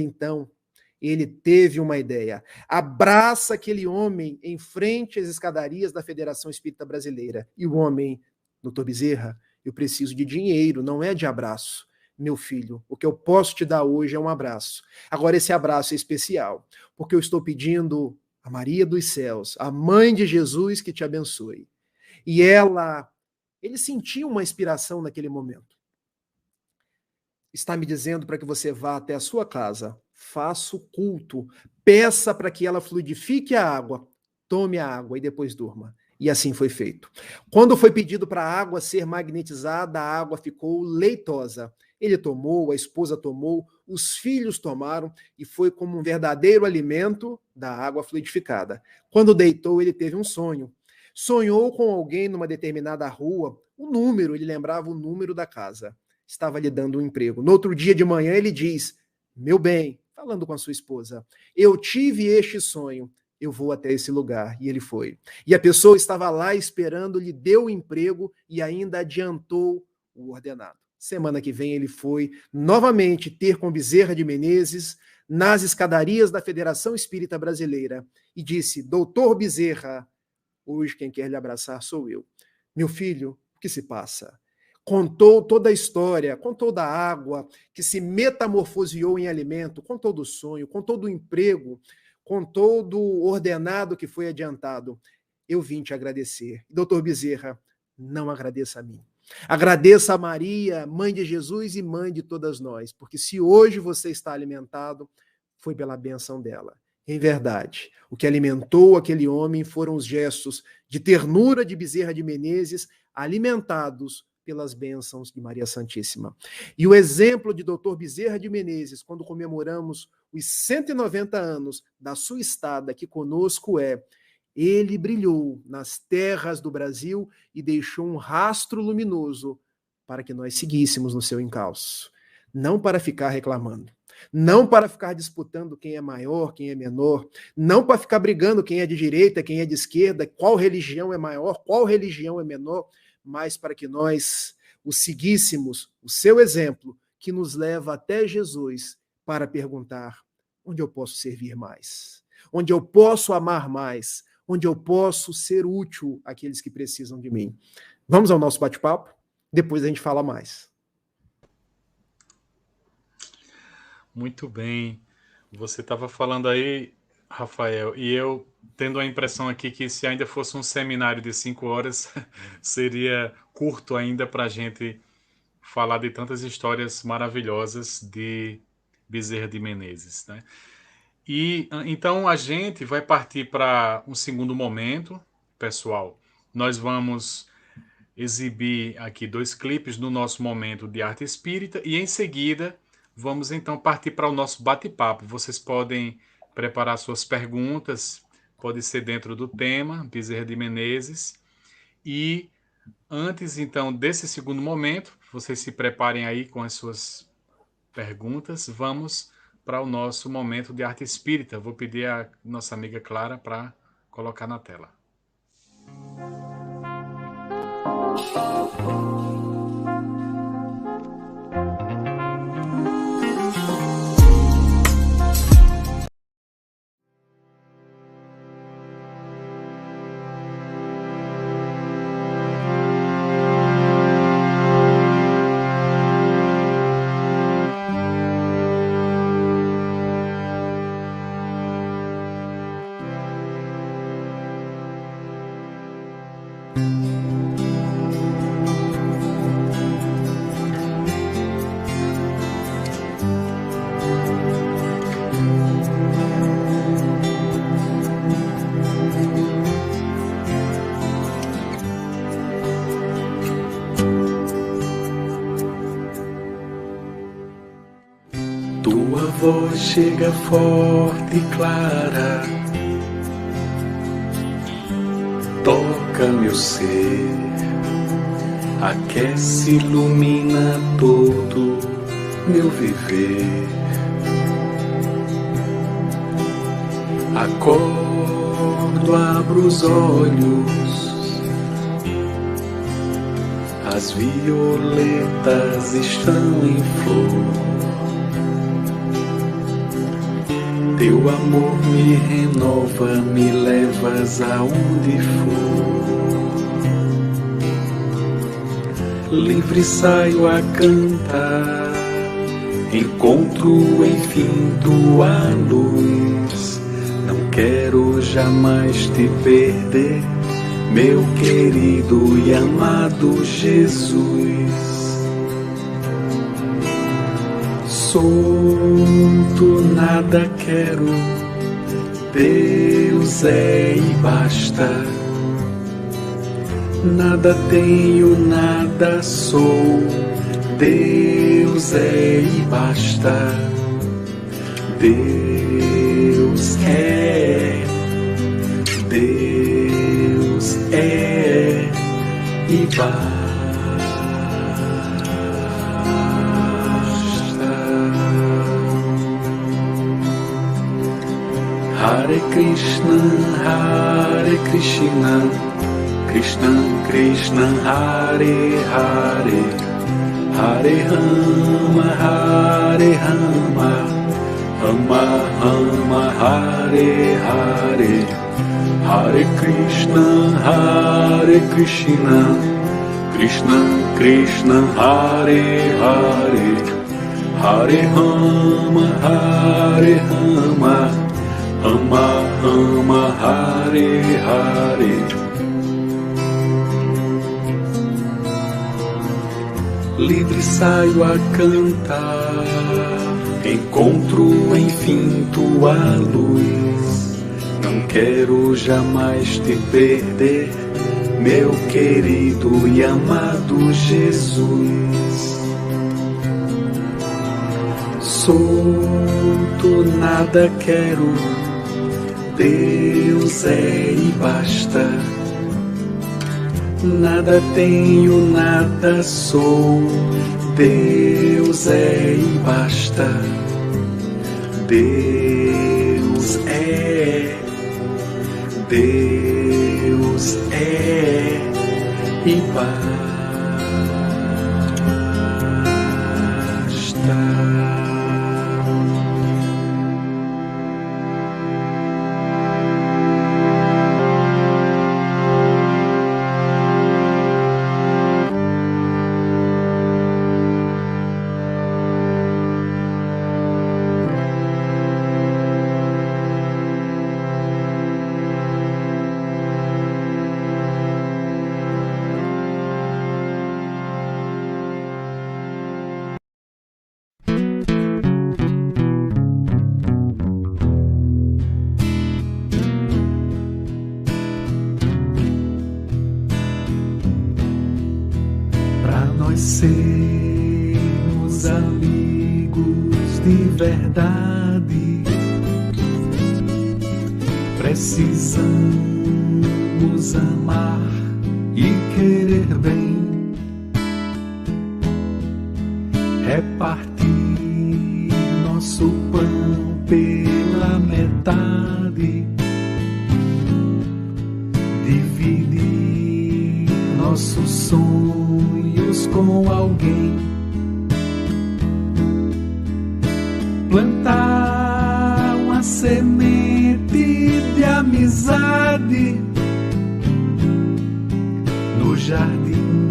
ele teve uma ideia. Abraça aquele homem em frente às escadarias da Federação Espírita Brasileira. E o homem, doutor Bezerra, eu preciso de dinheiro, não é de abraço. Meu filho, o que eu posso te dar hoje é um abraço. Agora, esse abraço é especial, porque eu estou pedindo a Maria dos Céus, a mãe de Jesus, que te abençoe. E ele sentiu uma inspiração naquele momento. Está me dizendo para que você vá até a sua casa, faça o culto, peça para que ela fluidifique a água, tome a água e depois durma. E assim foi feito. Quando foi pedido para a água ser magnetizada, a água ficou leitosa. Ele tomou, a esposa tomou, os filhos tomaram e foi como um verdadeiro alimento da água fluidificada. Quando deitou, ele teve um sonho. Sonhou com alguém numa determinada rua, ele lembrava o número da casa. Estava lhe dando um emprego. No outro dia de manhã ele diz: meu bem, falando com a sua esposa, eu tive este sonho, eu vou até esse lugar. E ele foi. E a pessoa estava lá esperando, lhe deu o emprego e ainda adiantou o ordenado. Semana que vem ele foi novamente ter com Bezerra de Menezes nas escadarias da Federação Espírita Brasileira e disse: doutor Bezerra, hoje quem quer lhe abraçar sou eu. Meu filho, o que se passa? Contou toda a história, contou da água que se metamorfoseou em alimento, contou do sonho, contou do emprego, contou do ordenado que foi adiantado. Eu vim te agradecer. Doutor Bezerra, não agradeça a mim. Agradeça a Maria, mãe de Jesus e mãe de todas nós, porque se hoje você está alimentado, foi pela bênção dela. Em verdade, o que alimentou aquele homem foram os gestos de ternura de Bezerra de Menezes, alimentados pelas bênçãos de Maria Santíssima. E o exemplo de Dr. Bezerra de Menezes, quando comemoramos os 190 anos da sua estada aqui conosco, ele brilhou nas terras do Brasil e deixou um rastro luminoso para que nós seguíssemos no seu encalço. Não para ficar reclamando, não para ficar disputando quem é maior, quem é menor, não para ficar brigando quem é de direita, quem é de esquerda, qual religião é maior, qual religião é menor, mas para que nós o seguíssemos, o seu exemplo, que nos leva até Jesus para perguntar: onde eu posso servir mais? Onde eu posso amar mais? Onde eu posso ser útil àqueles que precisam de mim? Vamos ao nosso bate-papo? Depois a gente fala mais. Muito bem. Você estava falando aí, Rafael, e eu tendo a impressão aqui que se ainda fosse um seminário de 5 horas, seria curto ainda para a gente falar de tantas histórias maravilhosas de Bezerra de Menezes, né? E então a gente vai partir para um segundo momento, pessoal. Nós vamos exibir aqui 2 clipes do nosso momento de arte espírita e em seguida vamos então partir para o nosso bate-papo. Vocês podem preparar suas perguntas, pode ser dentro do tema Bezerra de Menezes. E antes então desse segundo momento, vocês se preparem aí com as suas perguntas. Vamos para o nosso momento de arte espírita. Vou pedir a nossa amiga Clara para colocar na tela. Tua voz chega forte e clara, toca meu ser, aquece, ilumina todo meu viver. Acordo, abro os olhos, as violetas estão em flor. Teu amor me renova, me levas aonde for. Livre saio a cantar, encontro enfim tua luz. Não quero jamais te perder, meu querido e amado Jesus. Solto nada quero, Deus é e basta. Nada tenho, nada sou, Deus é e basta. Deus é e basta. Hare Krishna, Hare Krishna, Krishna Krishna, Hare Hare, Hare Rama, Hare Rama, Rama Rama, Hare Hare, Hare Krishna, Hare Krishna, Krishna Krishna, Hare Hare, Hare Rama, Hare Rama, Rama Rama, Hare Hare. Livre saio a cantar, encontro enfim tua luz. Não quero jamais te perder, meu querido e amado Jesus. Solto nada quero, Deus é e basta. Nada tenho, nada sou, Deus é e basta. Deus é e basta. Sermos amigos de verdade, precisamos amar e querer bem, repartir nosso pão pela metade, dividir nossos sonhos com alguém, plantar uma semente de amizade no jardim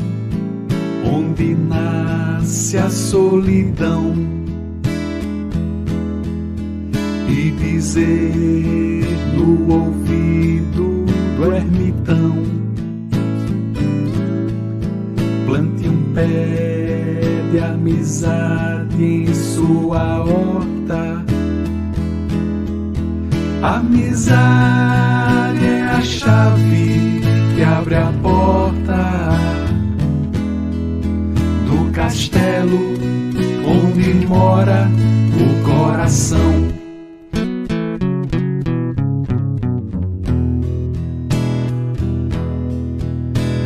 onde nasce a solidão, e dizer no ouvido do ermitão: plante um pé de amizade em sua horta. Amizade é a chave que abre a porta do castelo onde mora o coração.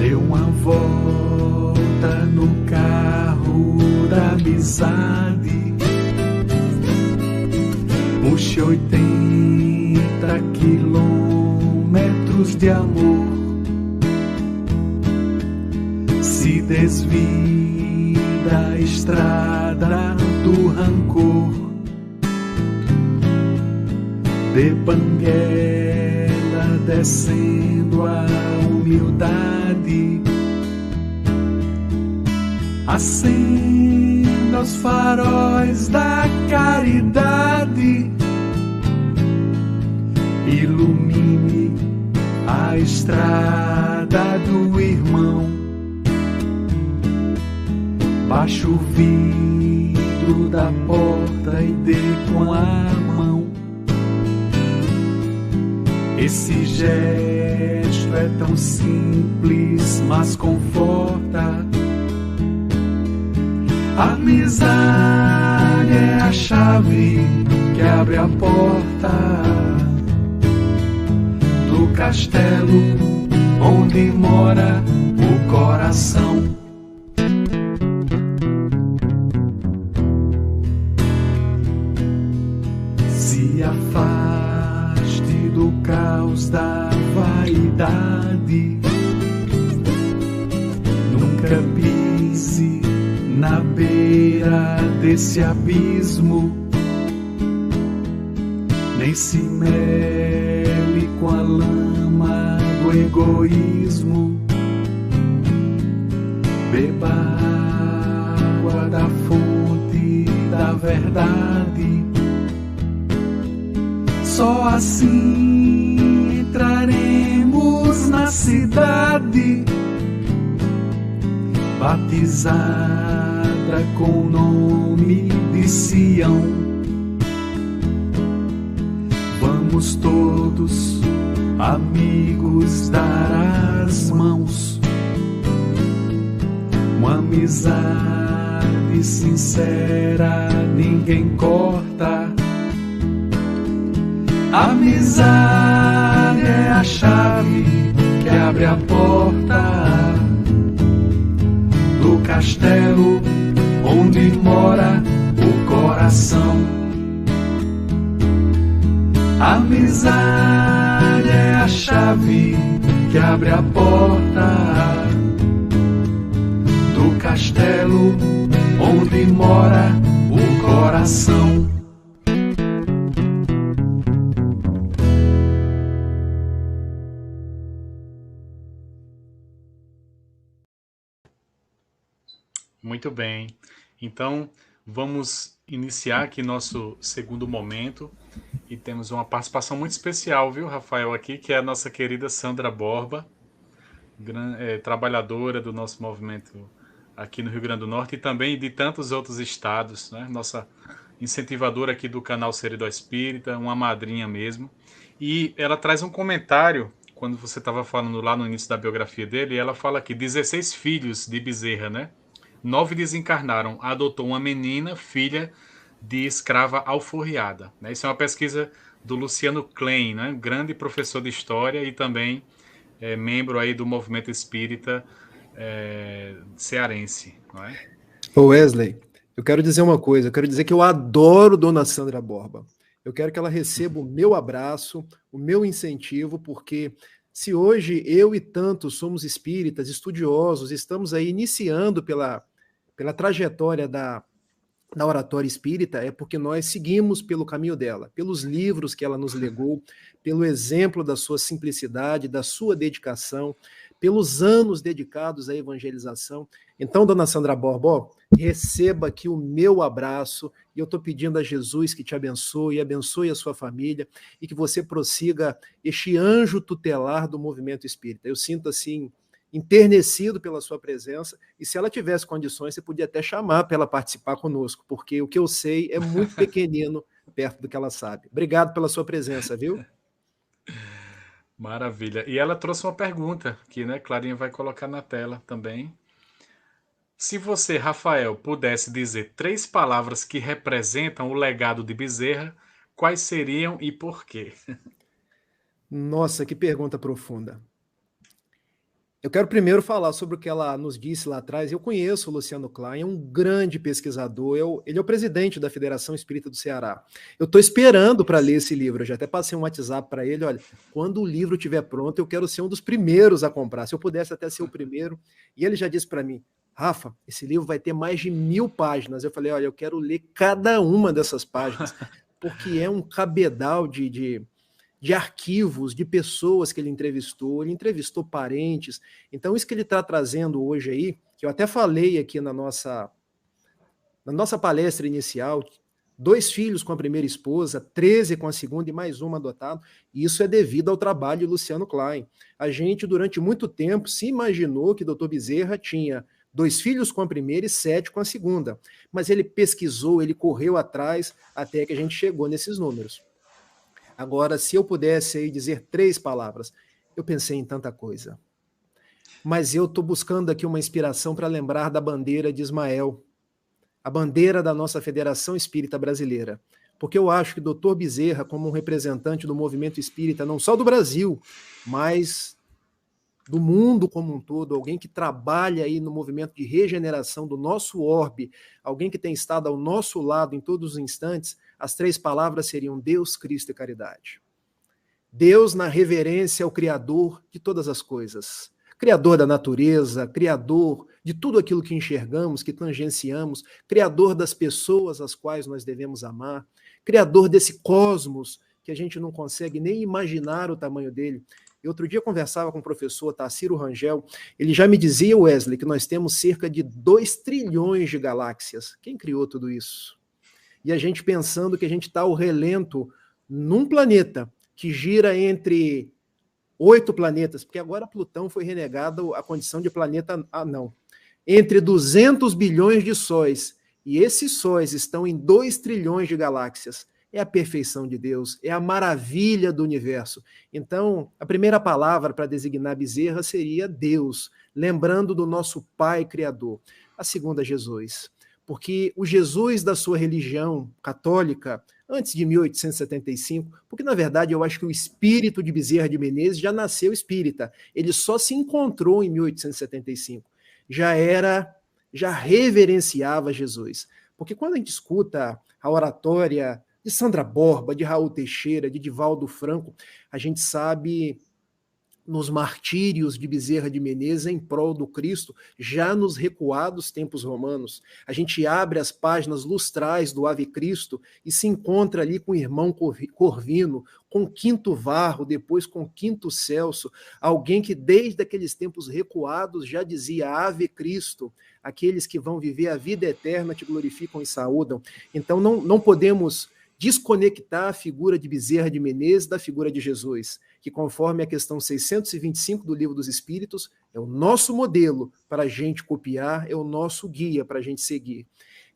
Deu uma volta no carro da amizade, puxe 80 km luz de amor se desvia da estrada do rancor, de Banguela descendo a humildade, acenda os faróis da caridade, ilumine a estrada do irmão, baixe o vidro da porta e dê com a mão. Esse gesto é tão simples, mas conforta. A amizade é a chave que abre a porta do castelo onde mora o coração. Se afaste do caos da vaidade, nunca pise na beira desse abismo, nem se mele com a lama do egoísmo. Beba água da fonte da verdade, só assim entraremos na cidade, batizada com o nome de Sião. Vamos todos, amigos, dar as mãos, uma amizade sincera ninguém corta. A amizade é a chave que abre a porta do castelo onde mora o coração. A amizade é a chave que abre a porta do castelo onde mora o coração. Muito bem. Então, vamos iniciar aqui nosso segundo momento e temos uma participação muito especial, viu, Rafael, aqui, que é a nossa querida Sandra Borba, trabalhadora do nosso movimento aqui no Rio Grande do Norte e também de tantos outros estados, né? Nossa incentivadora aqui do canal Seridó Espírita, uma madrinha mesmo. E ela traz um comentário, quando você estava falando lá no início da biografia dele, ela fala aqui, 16 filhos de Bezerra, né? 9 desencarnaram, adotou uma menina, filha de escrava alforriada. Né? Isso é uma pesquisa do Luciano Klein, né? Grande professor de história e também membro aí do movimento espírita cearense. Não é? Ô Wesley, eu quero dizer uma coisa, eu quero dizer que eu adoro Dona Sandra Borba. Eu quero que ela receba o meu abraço, o meu incentivo, porque se hoje eu e tantos somos espíritas, estudiosos, estamos aí iniciando pela trajetória da oratória espírita, é porque nós seguimos pelo caminho dela, pelos livros que ela nos legou, pelo exemplo da sua simplicidade, da sua dedicação, pelos anos dedicados à evangelização. Então, Dona Sandra Borba, receba aqui o meu abraço, e eu estou pedindo a Jesus que te abençoe, abençoe a sua família, e que você prossiga este anjo tutelar do movimento espírita. Eu sinto assim, enternecido pela sua presença, e se ela tivesse condições, você podia até chamar para ela participar conosco, porque o que eu sei é muito pequenino perto do que ela sabe. Obrigado pela sua presença, viu? Maravilha. E ela trouxe uma pergunta que, né, Clarinha vai colocar na tela também. Se você, Rafael, pudesse dizer 3 palavras que representam o legado de Bezerra, quais seriam e por quê? Nossa, que pergunta profunda. Eu quero primeiro falar sobre o que ela nos disse lá atrás. Eu conheço o Luciano Klein, é um grande pesquisador. Ele é o presidente da Federação Espírita do Ceará. Eu estou esperando para ler esse livro. Eu já até passei um WhatsApp para ele. Olha, quando o livro estiver pronto, eu quero ser um dos primeiros a comprar. Se eu pudesse até ser o primeiro. E ele já disse para mim, Rafa, esse livro vai ter mais de 1000 páginas. Eu falei, olha, eu quero ler cada uma dessas páginas, porque é um cabedal de arquivos, de pessoas que ele entrevistou parentes. Então, isso que ele está trazendo hoje aí, que eu até falei aqui na nossa palestra inicial, 2 filhos com a primeira esposa, 13 com a segunda e mais uma adotado, e isso é devido ao trabalho de Luciano Klein. A gente, durante muito tempo, se imaginou que o Dr. Bezerra tinha 2 filhos com a primeira e 7 com a segunda, mas ele pesquisou, ele correu atrás até que a gente chegou nesses números. Agora, se eu pudesse aí dizer 3 palavras, eu pensei em tanta coisa. Mas eu estou buscando aqui uma inspiração para lembrar da bandeira de Ismael, a bandeira da nossa Federação Espírita Brasileira. Porque eu acho que o Dr. Bezerra, como um representante do movimento espírita, não só do Brasil, mas do mundo como um todo, alguém que trabalha aí no movimento de regeneração do nosso orbe, alguém que tem estado ao nosso lado em todos os instantes, as 3 palavras seriam Deus, Cristo e caridade. Deus na reverência ao Criador de todas as coisas. Criador da natureza, Criador de tudo aquilo que enxergamos, que tangenciamos, Criador das pessoas às quais nós devemos amar, Criador desse cosmos que a gente não consegue nem imaginar o tamanho dele. E outro dia eu conversava com o professor Tarsilo Rangel, ele já me dizia, Wesley, que nós temos cerca de 2 trilhões de galáxias. Quem criou tudo isso? E a gente pensando que a gente está ao relento num planeta que gira entre 8 planetas, porque agora Plutão foi renegado a condição de planeta anão, entre 200 bilhões de sóis, e esses sóis estão em 2 trilhões de galáxias. É a perfeição de Deus, é a maravilha do universo. Então, a primeira palavra para designar Bezerra seria Deus, lembrando do nosso Pai Criador. A segunda, Jesus. Porque o Jesus da sua religião católica, antes de 1875, porque na verdade eu acho que o espírito de Bezerra de Menezes já nasceu espírita, ele só se encontrou em 1875, já reverenciava Jesus. Porque quando a gente escuta a oratória de Sandra Borba, de Raul Teixeira, de Divaldo Franco, a gente sabe nos martírios de Bezerra de Menezes em prol do Cristo, já nos recuados tempos romanos. A gente abre as páginas lustrais do Ave Cristo e se encontra ali com o irmão Corvino, com Quinto Varro, depois com Quinto Celso, alguém que desde aqueles tempos recuados já dizia Ave Cristo, aqueles que vão viver a vida eterna te glorificam e saúdam. Então não podemos desconectar a figura de Bezerra de Menezes da figura de Jesus, que conforme a questão 625 do Livro dos Espíritos, é o nosso modelo para a gente copiar, é o nosso guia para a gente seguir.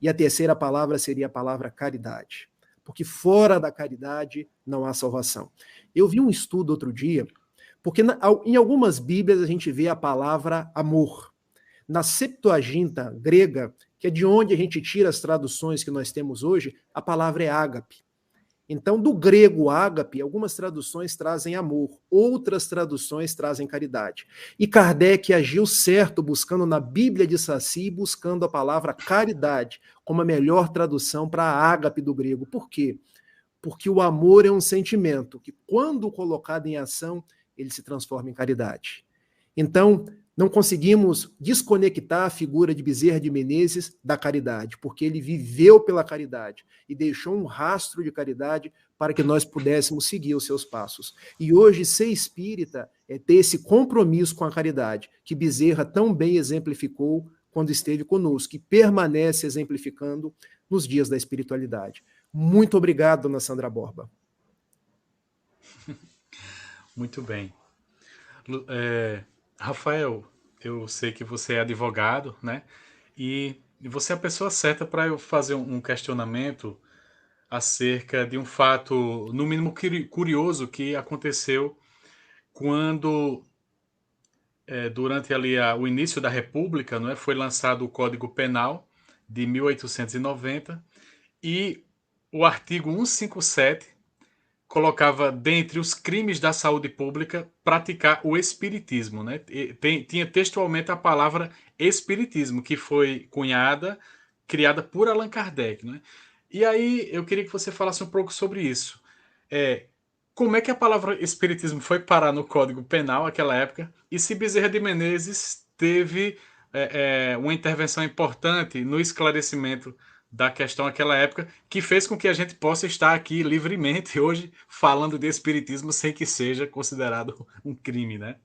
E a terceira palavra seria a palavra caridade, porque fora da caridade não há salvação. Eu vi um estudo outro dia, porque em algumas Bíblias a gente vê a palavra amor. Na Septuaginta grega, que é de onde a gente tira as traduções que nós temos hoje, a palavra é ágape. Então, do grego ágape, algumas traduções trazem amor, outras traduções trazem caridade. E Kardec agiu certo buscando na Bíblia de Saci, buscando a palavra caridade como a melhor tradução para a ágape do grego. Por quê? Porque o amor é um sentimento que, quando colocado em ação, ele se transforma em caridade. Então, não conseguimos desconectar a figura de Bezerra de Menezes da caridade, porque ele viveu pela caridade e deixou um rastro de caridade para que nós pudéssemos seguir os seus passos. E hoje, ser espírita é ter esse compromisso com a caridade, que Bezerra tão bem exemplificou quando esteve conosco, e permanece exemplificando nos dias da espiritualidade. Muito obrigado, dona Sandra Borba. Muito bem. Rafael, eu sei que você é advogado, né? E você é a pessoa certa para eu fazer um questionamento acerca de um fato, no mínimo curioso, que aconteceu quando, durante ali o início da República, não é? Foi lançado o Código Penal de 1890 e o artigo 157 colocava dentre os crimes da saúde pública praticar o espiritismo, né? Tinha textualmente a palavra espiritismo, que foi criada por Allan Kardec, né? E aí eu queria que você falasse um pouco sobre isso. É, como é que a palavra espiritismo foi parar no Código Penal naquela época? E se Bezerra de Menezes teve uma intervenção importante no esclarecimento da questão naquela época, que fez com que a gente possa estar aqui livremente hoje falando de espiritismo sem que seja considerado um crime, né?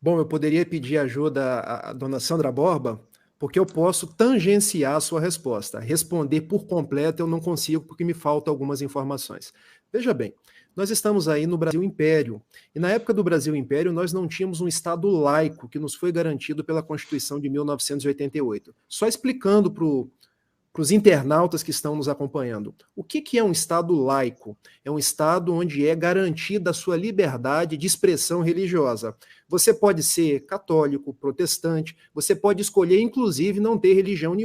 Bom, eu poderia pedir ajuda à dona Sandra Borba, porque eu posso tangenciar a sua resposta. Responder por completo eu não consigo, porque me faltam algumas informações. Veja bem, nós estamos aí no Brasil Império, e na época do Brasil Império nós não tínhamos um Estado laico que nos foi garantido pela Constituição de 1988. Só explicando para os internautas que estão nos acompanhando. O que é um Estado laico? É um Estado onde é garantida a sua liberdade de expressão religiosa. Você pode ser católico, protestante, você pode escolher, inclusive, não ter religião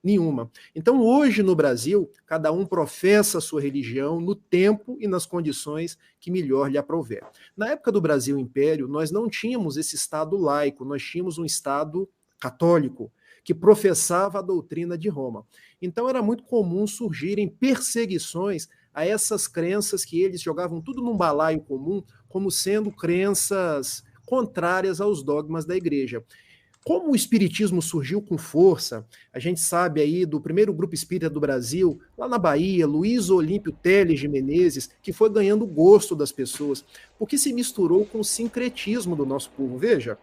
nenhuma. Então, hoje no Brasil, cada um professa a sua religião no tempo e nas condições que melhor lhe aprouver. Na época do Brasil Império, nós não tínhamos esse Estado laico, nós tínhamos um Estado católico, que professava a doutrina de Roma. Então era muito comum surgirem perseguições a essas crenças que eles jogavam tudo num balaio comum, como sendo crenças contrárias aos dogmas da igreja. Como o espiritismo surgiu com força, a gente sabe aí do primeiro grupo espírita do Brasil, lá na Bahia, Luiz Olímpio Teles de Menezes, que foi ganhando o gosto das pessoas, porque se misturou com o sincretismo do nosso povo. Veja,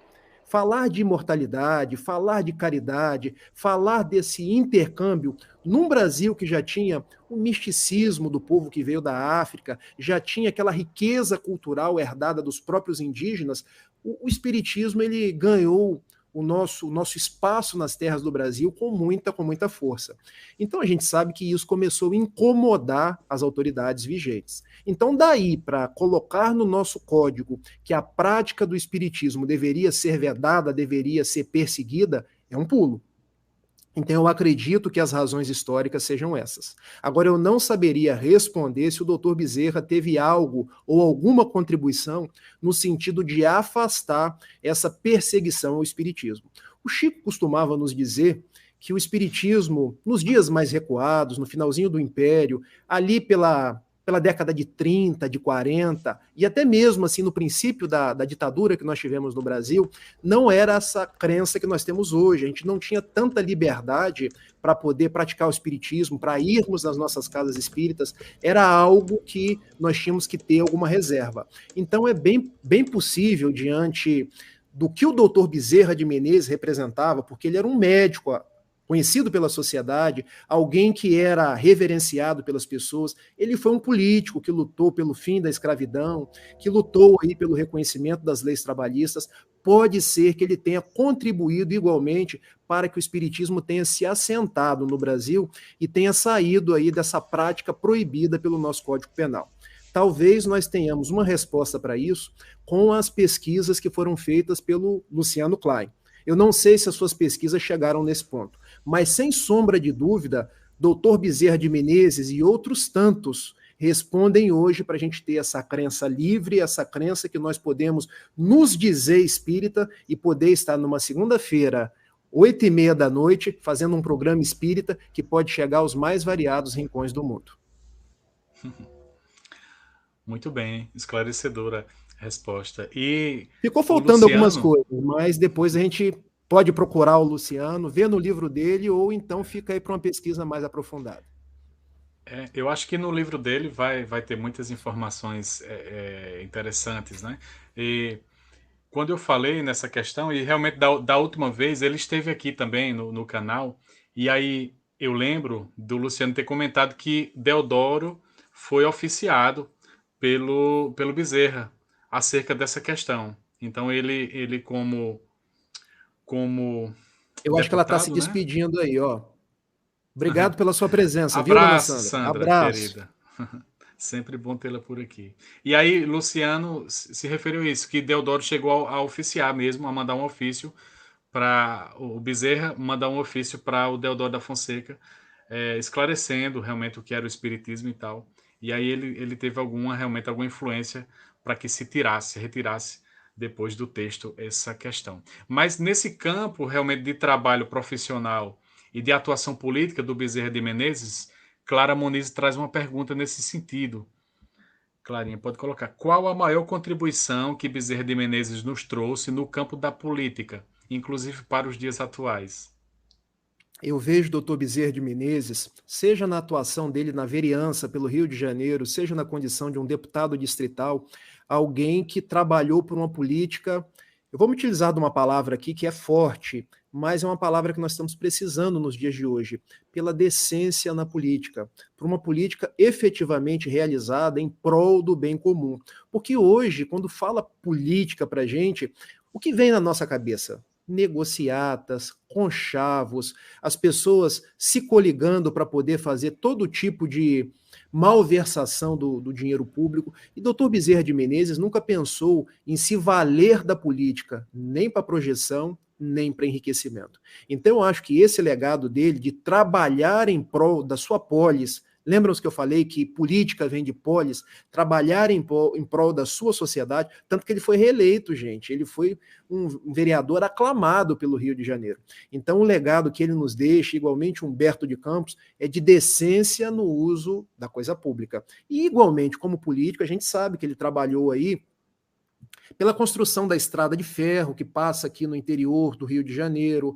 falar de imortalidade, falar de caridade, falar desse intercâmbio num Brasil que já tinha o misticismo do povo que veio da África, já tinha aquela riqueza cultural herdada dos próprios indígenas, o espiritismo ele ganhou o nosso espaço nas terras do Brasil com muita força. Então a gente sabe que isso começou a incomodar as autoridades vigentes. Então daí para colocar no nosso código que a prática do espiritismo deveria ser vedada, deveria ser perseguida, é um pulo. Então eu acredito que as razões históricas sejam essas. Agora eu não saberia responder se o doutor Bezerra teve algo ou alguma contribuição no sentido de afastar essa perseguição ao espiritismo. O Chico costumava nos dizer que o espiritismo, nos dias mais recuados, no finalzinho do Império, ali pela década de 30, de 40, e até mesmo assim no princípio da ditadura que nós tivemos no Brasil, não era essa crença que nós temos hoje. A gente não tinha tanta liberdade para poder praticar o espiritismo, para irmos nas nossas casas espíritas, era algo que nós tínhamos que ter alguma reserva. Então é bem possível, diante do que o doutor Bezerra de Menezes representava, porque ele era um médico conhecido pela sociedade, alguém que era reverenciado pelas pessoas. Ele foi um político que lutou pelo fim da escravidão, que lutou aí pelo reconhecimento das leis trabalhistas. Pode ser que ele tenha contribuído igualmente para que o espiritismo tenha se assentado no Brasil e tenha saído aí dessa prática proibida pelo nosso Código Penal. Talvez nós tenhamos uma resposta para isso com as pesquisas que foram feitas pelo Luciano Klein. Eu não sei se as suas pesquisas chegaram nesse ponto, mas sem sombra de dúvida, doutor Bezerra de Menezes e outros tantos respondem hoje para a gente ter essa crença livre, essa crença que nós podemos nos dizer espírita e poder estar numa segunda-feira, 8h30 da noite, fazendo um programa espírita que pode chegar aos mais variados rincões do mundo. Muito bem, esclarecedora resposta. E ficou faltando algumas coisas, mas depois a gente pode procurar o Luciano, ver no livro dele, ou então fica aí para uma pesquisa mais aprofundada. Eu acho que no livro dele vai ter muitas informações interessantes, né? E quando eu falei nessa questão, e realmente da última vez, ele esteve aqui também no canal, e aí eu lembro do Luciano ter comentado que Deodoro foi oficiado pelo Bezerra acerca dessa questão. Então ele como eu acho que ela está se despedindo, né? Aí, ó. Obrigado pela sua presença, abraço, viu, dona Sandra? Sandra, abraço, querida. Sempre bom tê-la por aqui. E aí, Luciano se referiu a isso, que Deodoro chegou a oficiar mesmo, a mandar um ofício para o Bezerra, mandar um ofício para o Deodoro da Fonseca, esclarecendo realmente o que era o espiritismo e tal. E aí ele teve realmente alguma influência para que retirasse depois do texto essa questão. Mas nesse campo realmente de trabalho profissional e de atuação política do Bezerra de Menezes, Clara Moniz traz uma pergunta nesse sentido. Clarinha, pode colocar. Qual a maior contribuição que Bezerra de Menezes nos trouxe no campo da política, inclusive para os dias atuais? Eu vejo o doutor Bezerra de Menezes, seja na atuação dele na vereança pelo Rio de Janeiro, seja na condição de um deputado distrital, alguém que trabalhou por uma política. Eu vou me utilizar de uma palavra aqui que é forte, mas é uma palavra que nós estamos precisando nos dias de hoje, pela decência na política, por uma política efetivamente realizada em prol do bem comum. Porque hoje, quando fala política para a gente, o que vem na nossa cabeça? Negociatas, conchavos, as pessoas se coligando para poder fazer todo tipo de malversação do dinheiro público. E doutor Bezerra de Menezes nunca pensou em se valer da política, nem para projeção, nem para enriquecimento. Então, eu acho que esse legado dele de trabalhar em prol da sua polis. Lembram-se que eu falei que política vem de polis, trabalhar em prol da sua sociedade, tanto que ele foi reeleito, gente. Ele foi um vereador aclamado pelo Rio de Janeiro. Então, o legado que ele nos deixa, igualmente Humberto de Campos, é de decência no uso da coisa pública. E, igualmente, como político, a gente sabe que ele trabalhou aí pela construção da estrada de ferro, que passa aqui no interior do Rio de Janeiro,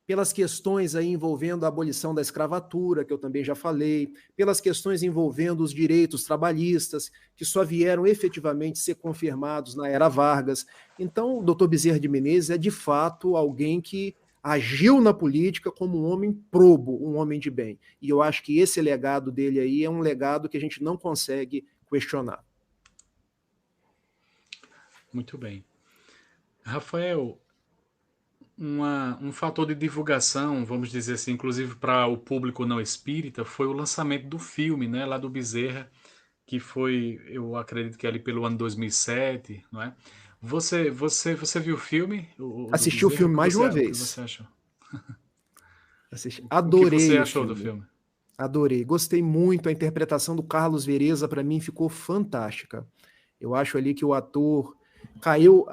pelas questões aí envolvendo a abolição da escravatura, que eu também já falei, pelas questões envolvendo os direitos trabalhistas, que só vieram efetivamente ser confirmados na era Vargas. Então, o doutor Bezerra de Menezes é, de fato, alguém que agiu na política como um homem probo, um homem de bem. E eu acho que esse legado dele aí é um legado que a gente não consegue questionar. Muito bem. Rafael, um fator de divulgação, vamos dizer assim, inclusive para o público não espírita, foi o lançamento do filme, né, lá do Bezerra, que foi, eu acredito que ali pelo ano 2007, não é? Você viu o filme? Do Assisti o Bezerra? filme mais de uma O que vez. você achou? Adorei. O que você achou do filme? Adorei. Gostei muito. A interpretação do Carlos Vereza, para mim, ficou fantástica. Eu acho ali que o ator caiu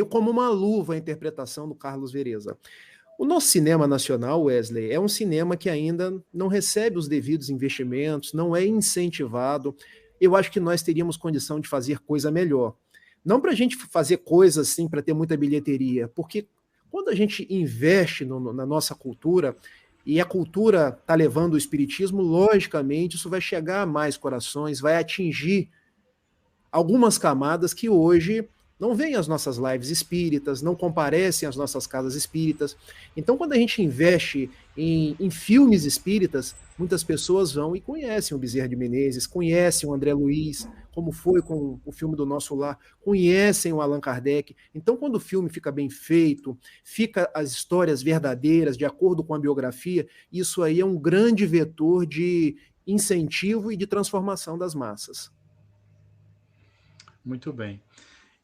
como uma luva a interpretação do Carlos Vereza. O nosso cinema nacional, Wesley, é um cinema que ainda não recebe os devidos investimentos, não é incentivado. Eu acho que nós teríamos condição de fazer coisa melhor. Não para a gente fazer coisa assim para ter muita bilheteria, porque quando a gente investe na nossa cultura, e a cultura está levando o espiritismo, logicamente isso vai chegar a mais corações, vai atingir algumas camadas que hoje não vêm às nossas lives espíritas, não comparecem às nossas casas espíritas. Então, quando a gente investe em filmes espíritas, muitas pessoas vão e conhecem o Bezerra de Menezes, conhecem o André Luiz, como foi com o filme do Nosso Lar, conhecem o Allan Kardec. Então, quando o filme fica bem feito, fica as histórias verdadeiras, de acordo com a biografia, isso aí é um grande vetor de incentivo e de transformação das massas. Muito bem.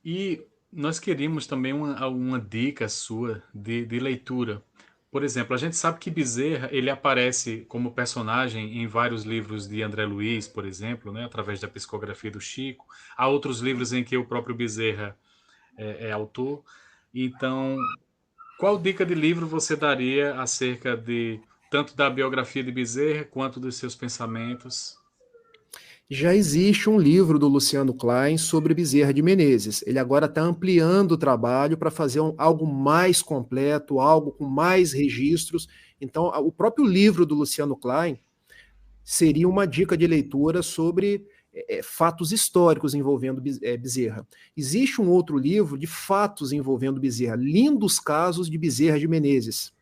E nós queríamos também uma dica sua de leitura. Por exemplo, a gente sabe que Bezerra ele aparece como personagem em vários livros de André Luiz, por exemplo, né, através da psicografia do Chico. Há outros livros em que o próprio Bezerra é autor. Então, qual dica de livro você daria acerca de tanto da biografia de Bezerra quanto dos seus pensamentos? Já existe um livro do Luciano Klein sobre Bezerra de Menezes. Ele agora está ampliando o trabalho para fazer algo mais completo, algo com mais registros. Então, o próprio livro do Luciano Klein seria uma dica de leitura sobre fatos históricos envolvendo Bezerra. Existe um outro livro de fatos envolvendo Bezerra, Lindos Casos de Bezerra de Menezes,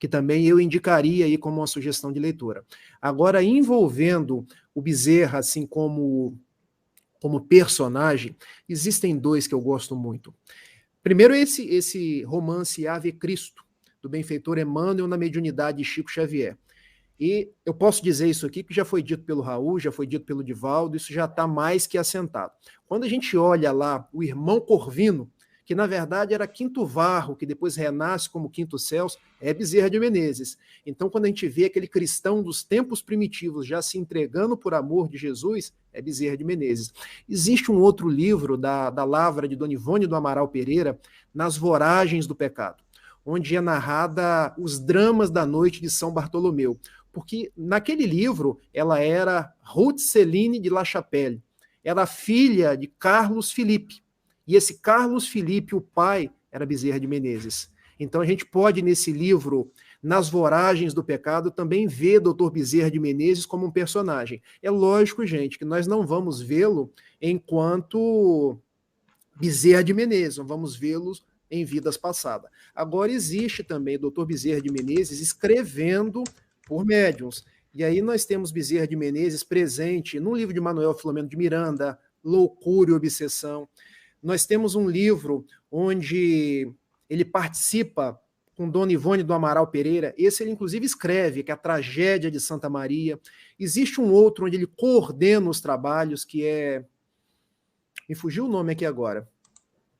que também eu indicaria aí como uma sugestão de leitura. Agora, envolvendo o Bezerra, assim como personagem, existem dois que eu gosto muito. Primeiro, esse romance Ave Cristo, do benfeitor Emmanuel na mediunidade de Chico Xavier. E eu posso dizer isso aqui, que já foi dito pelo Raul, já foi dito pelo Divaldo, isso já está mais que assentado. Quando a gente olha lá o irmão Corvino, que na verdade era quinto varro, que depois renasce como quinto céus, é Bezerra de Menezes. Então, quando a gente vê aquele cristão dos tempos primitivos já se entregando por amor de Jesus, é Bezerra de Menezes. Existe um outro livro da Lavra de Dona Ivone do Amaral Pereira, Nas Voragens do Pecado, onde é narrada os dramas da noite de São Bartolomeu. Porque naquele livro ela era Ruth Celine de La Chapelle, era filha de Carlos Felipe. E esse Carlos Felipe, o pai, era Bezerra de Menezes. Então a gente pode, nesse livro, Nas Voragens do Pecado, também ver Dr. Bezerra de Menezes como um personagem. É lógico, gente, que nós não vamos vê-lo enquanto Bezerra de Menezes, não vamos vê-lo em vidas passadas. Agora existe também Dr. Bezerra de Menezes escrevendo por médiuns. E aí nós temos Bezerra de Menezes presente no livro de Manuel Filomeno de Miranda, Loucura e Obsessão. Nós temos um livro onde ele participa com Dona Ivone do Amaral Pereira. Esse ele inclusive escreve, que é a Tragédia de Santa Maria. Existe um outro onde ele coordena os trabalhos, que é... Me fugiu o nome aqui agora.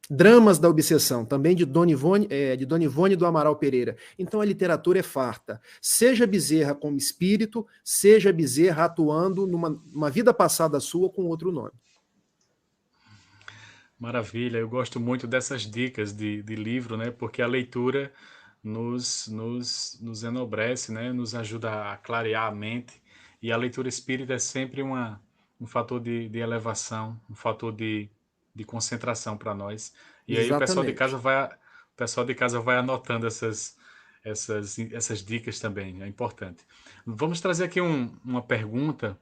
Dramas da Obsessão, também de Dona Ivone do Amaral Pereira. Então a literatura é farta. Seja Bezerra como espírito, seja Bezerra atuando numa vida passada sua com outro nome. Maravilha, eu gosto muito dessas dicas de livro, né? Porque a leitura nos enobrece, né? Nos ajuda a clarear a mente. E a leitura espírita é sempre um fator de elevação, um fator de concentração para nós. E aí Exatamente. o pessoal de casa vai anotando essas dicas também, é importante. Vamos trazer aqui uma pergunta,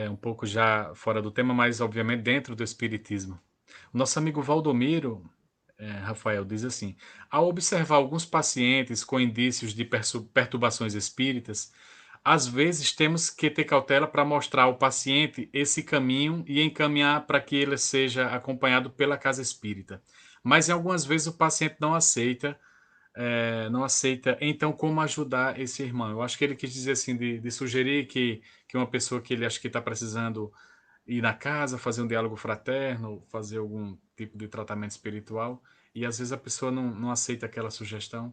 um pouco já fora do tema, mas obviamente dentro do espiritismo. O nosso amigo Valdomiro, Rafael, diz assim: ao observar alguns pacientes com indícios de perturbações espíritas, às vezes temos que ter cautela para mostrar ao paciente esse caminho e encaminhar para que ele seja acompanhado pela casa espírita. Mas em algumas vezes o paciente não aceita, então como ajudar esse irmão? Eu acho que ele quis dizer assim, de sugerir que uma pessoa que ele acha que está precisando ir na casa, fazer um diálogo fraterno, fazer algum tipo de tratamento espiritual, e às vezes a pessoa não aceita aquela sugestão.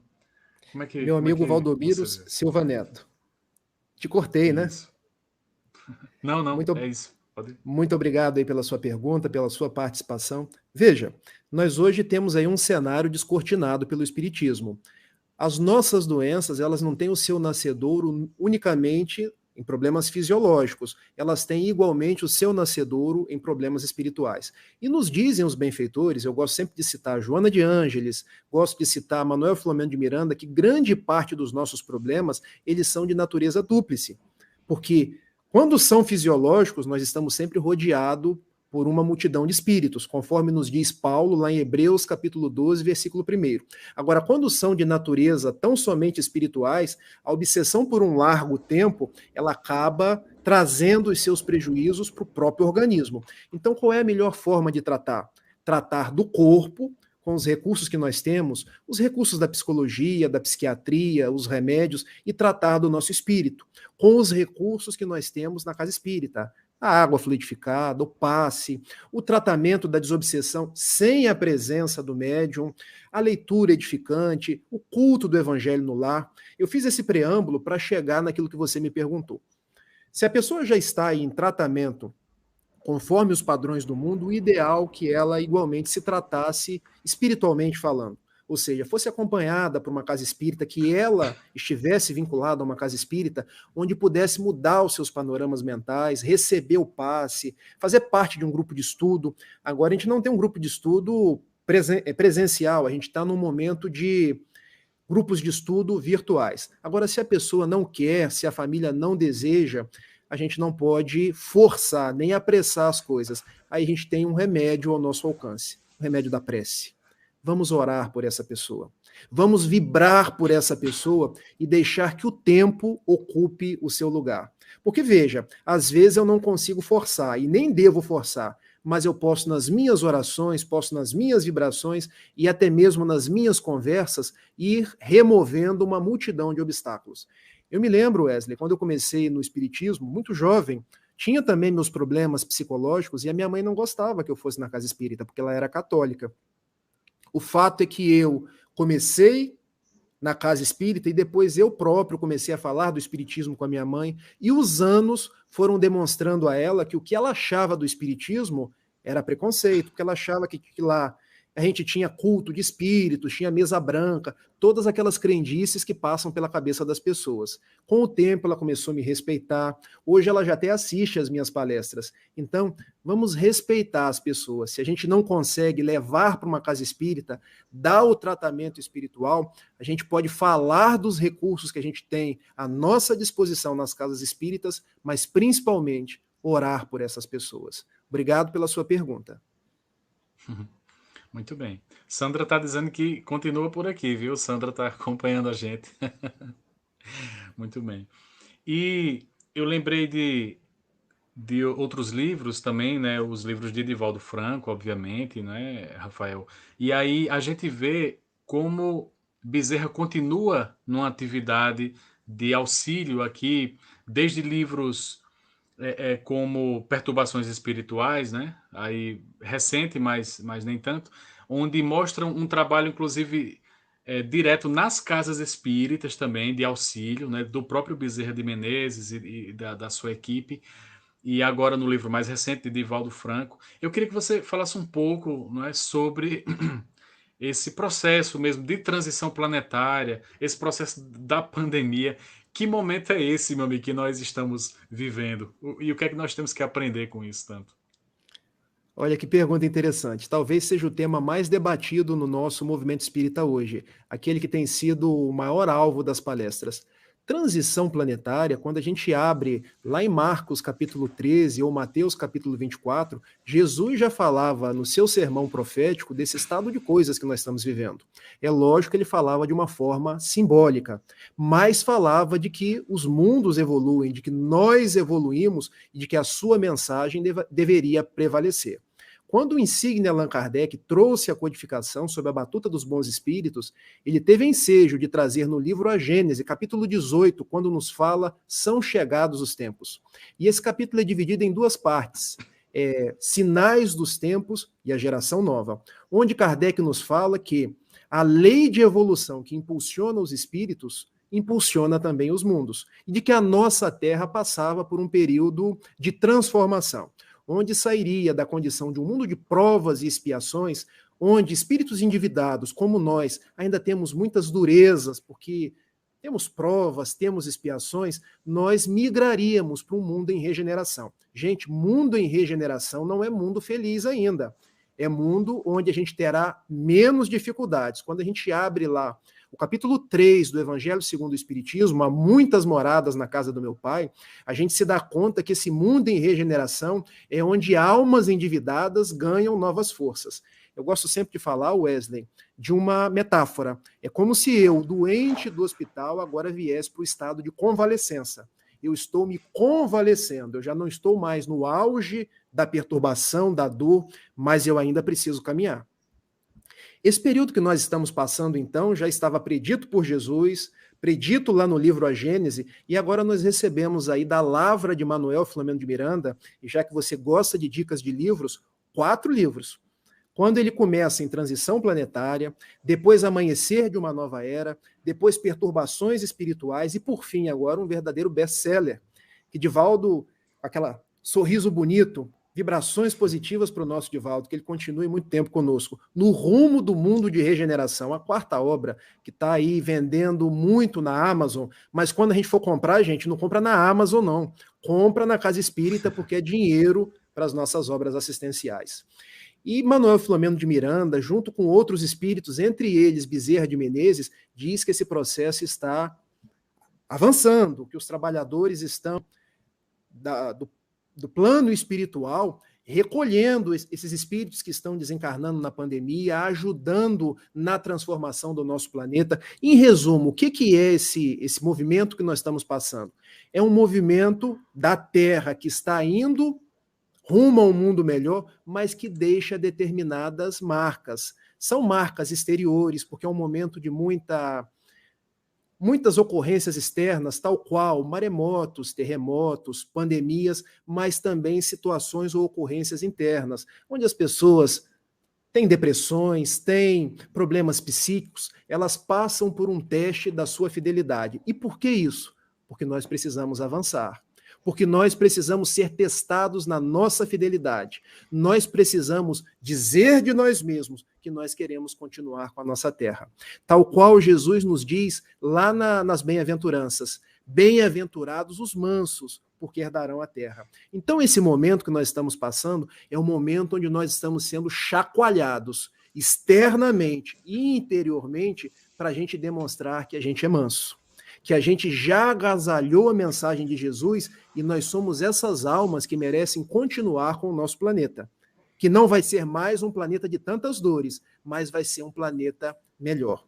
Meu Como é amigo que você Valdomiro vê isso? Silva Neto. Te cortei, né? Isso. Não, Muito, é isso. Pode... muito obrigado aí pela sua pergunta, pela sua participação. Veja, nós hoje temos aí um cenário descortinado pelo Espiritismo. As nossas doenças, elas não têm o seu nascedouro unicamente em problemas fisiológicos, elas têm igualmente o seu nascedouro em problemas espirituais. E nos dizem os benfeitores, eu gosto sempre de citar Joana de Ângeles, gosto de citar Manuel Filomeno de Miranda, que grande parte dos nossos problemas, eles são de natureza dúplice. Porque quando são fisiológicos, nós estamos sempre rodeados por uma multidão de espíritos, conforme nos diz Paulo lá em Hebreus capítulo 12, versículo 1. Agora, quando são de natureza tão somente espirituais, a obsessão por um largo tempo, ela acaba trazendo os seus prejuízos para o próprio organismo. Então, qual é a melhor forma de tratar? Tratar do corpo, com os recursos que nós temos, os recursos da psicologia, da psiquiatria, os remédios, e tratar do nosso espírito, com os recursos que nós temos na casa espírita. A água fluidificada, o passe, o tratamento da desobsessão sem a presença do médium, a leitura edificante, o culto do evangelho no lar. Eu fiz esse preâmbulo para chegar naquilo que você me perguntou. Se a pessoa já está em tratamento conforme os padrões do mundo, o ideal é que ela igualmente se tratasse espiritualmente falando. Ou seja, fosse acompanhada por uma casa espírita, que ela estivesse vinculada a uma casa espírita, onde pudesse mudar os seus panoramas mentais, receber o passe, fazer parte de um grupo de estudo. Agora, a gente não tem um grupo de estudo presencial, a gente está num momento de grupos de estudo virtuais. Agora, se a pessoa não quer, se a família não deseja, a gente não pode forçar, nem apressar as coisas. Aí a gente tem um remédio ao nosso alcance, o remédio da prece. Vamos orar por essa pessoa. Vamos vibrar por essa pessoa e deixar que o tempo ocupe o seu lugar. Porque, veja, às vezes eu não consigo forçar e nem devo forçar, mas eu posso nas minhas orações, posso nas minhas vibrações e até mesmo nas minhas conversas ir removendo uma multidão de obstáculos. Eu me lembro, Wesley, quando eu comecei no espiritismo, muito jovem, tinha também meus problemas psicológicos e a minha mãe não gostava que eu fosse na casa espírita, porque ela era católica. O fato é que eu comecei na casa espírita e depois eu próprio comecei a falar do espiritismo com a minha mãe, e os anos foram demonstrando a ela que o que ela achava do espiritismo era preconceito, porque ela achava que lá a gente tinha culto de espíritos, tinha mesa branca, todas aquelas crendices que passam pela cabeça das pessoas. Com o tempo ela começou a me respeitar, hoje ela já até assiste às minhas palestras. Então, vamos respeitar as pessoas. Se a gente não consegue levar para uma casa espírita, dar o tratamento espiritual, a gente pode falar dos recursos que a gente tem à nossa disposição nas casas espíritas, mas principalmente orar por essas pessoas. Obrigado pela sua pergunta. Muito bem. Sandra está dizendo que continua por aqui, viu? Sandra está acompanhando a gente. Muito bem. E eu lembrei de outros livros também, né? Os livros de Divaldo Franco, obviamente, né, Rafael? E aí a gente vê como Bezerra continua numa atividade de auxílio aqui, desde livros como Perturbações Espirituais, né? Aí recente, mas nem tanto, onde mostram um trabalho, inclusive, direto nas casas espíritas também, de auxílio, né? Do próprio Bezerra de Menezes e da sua equipe. E agora no livro mais recente de Divaldo Franco. Eu queria que você falasse um pouco, não é, sobre esse processo mesmo de transição planetária, esse processo da pandemia. Que momento é esse, meu amigo, que nós estamos vivendo? E o que é que nós temos que aprender com isso tanto? Olha que pergunta interessante. Talvez seja o tema mais debatido no nosso movimento espírita hoje, aquele que tem sido o maior alvo das palestras. Transição planetária, quando a gente abre lá em Marcos capítulo 13 ou Mateus capítulo 24, Jesus já falava no seu sermão profético desse estado de coisas que nós estamos vivendo. É lógico que ele falava de uma forma simbólica, mas falava de que os mundos evoluem, de que nós evoluímos e de que a sua mensagem deveria prevalecer. Quando o insigne Allan Kardec trouxe a codificação sob a batuta dos bons espíritos, ele teve ensejo de trazer no livro A Gênese, capítulo 18, quando nos fala, são chegados os tempos. E esse capítulo é dividido em duas partes, Sinais dos Tempos e a Geração Nova, onde Kardec nos fala que a lei de evolução que impulsiona os espíritos impulsiona também os mundos, e de que a nossa Terra passava por um período de transformação, onde sairia da condição de um mundo de provas e expiações, onde espíritos endividados como nós ainda temos muitas durezas, porque temos provas, temos expiações, nós migraríamos para um mundo em regeneração. Gente, mundo em regeneração não é mundo feliz ainda. É mundo onde a gente terá menos dificuldades. Quando a gente abre lá o capítulo 3 do Evangelho segundo o Espiritismo, há muitas moradas na casa do meu pai, a gente se dá conta que esse mundo em regeneração é onde almas endividadas ganham novas forças. Eu gosto sempre de falar, Wesley, de uma metáfora. É como se eu, doente do hospital, agora viesse para o estado de convalescença. Eu estou me convalescendo, eu já não estou mais no auge da perturbação, da dor, mas eu ainda preciso caminhar. Esse período que nós estamos passando, então, já estava predito por Jesus, predito lá no livro A Gênese, e agora nós recebemos aí da lavra de Manuel Filomeno de Miranda, e já que você gosta de dicas de livros, 4 livros. Quando ele começa em Transição Planetária, depois Amanhecer de uma Nova Era, depois Perturbações Espirituais e, por fim, agora um verdadeiro best-seller, que Divaldo, aquela sorriso bonito, vibrações positivas para o nosso Divaldo, que ele continue muito tempo conosco, No Rumo do Mundo de Regeneração, a 4ª obra, que está aí vendendo muito na Amazon, mas quando a gente for comprar, gente, não compra na Amazon, não. Compra na Casa Espírita, porque é dinheiro para as nossas obras assistenciais. E Manuel Filomeno de Miranda, junto com outros espíritos, entre eles Bezerra de Menezes, diz que esse processo está avançando, que os trabalhadores estão do plano espiritual recolhendo esses espíritos que estão desencarnando na pandemia, ajudando na transformação do nosso planeta. Em resumo, o que é esse movimento que nós estamos passando? É um movimento da Terra que está indo rumo a um mundo melhor, mas que deixa determinadas marcas. São marcas exteriores, porque é um momento de muitas ocorrências externas, tal qual maremotos, terremotos, pandemias, mas também situações ou ocorrências internas, onde as pessoas têm depressões, têm problemas psíquicos, elas passam por um teste da sua fidelidade. E por que isso? Porque nós precisamos avançar. Porque nós precisamos ser testados na nossa fidelidade. Nós precisamos dizer de nós mesmos que nós queremos continuar com a nossa terra. Tal qual Jesus nos diz lá nas bem-aventuranças: bem-aventurados os mansos, porque herdarão a terra. Então, esse momento que nós estamos passando é um momento onde nós estamos sendo chacoalhados externamente e interiormente para a gente demonstrar que a gente é manso, que a gente já agasalhou a mensagem de Jesus e nós somos essas almas que merecem continuar com o nosso planeta, que não vai ser mais um planeta de tantas dores, mas vai ser um planeta melhor.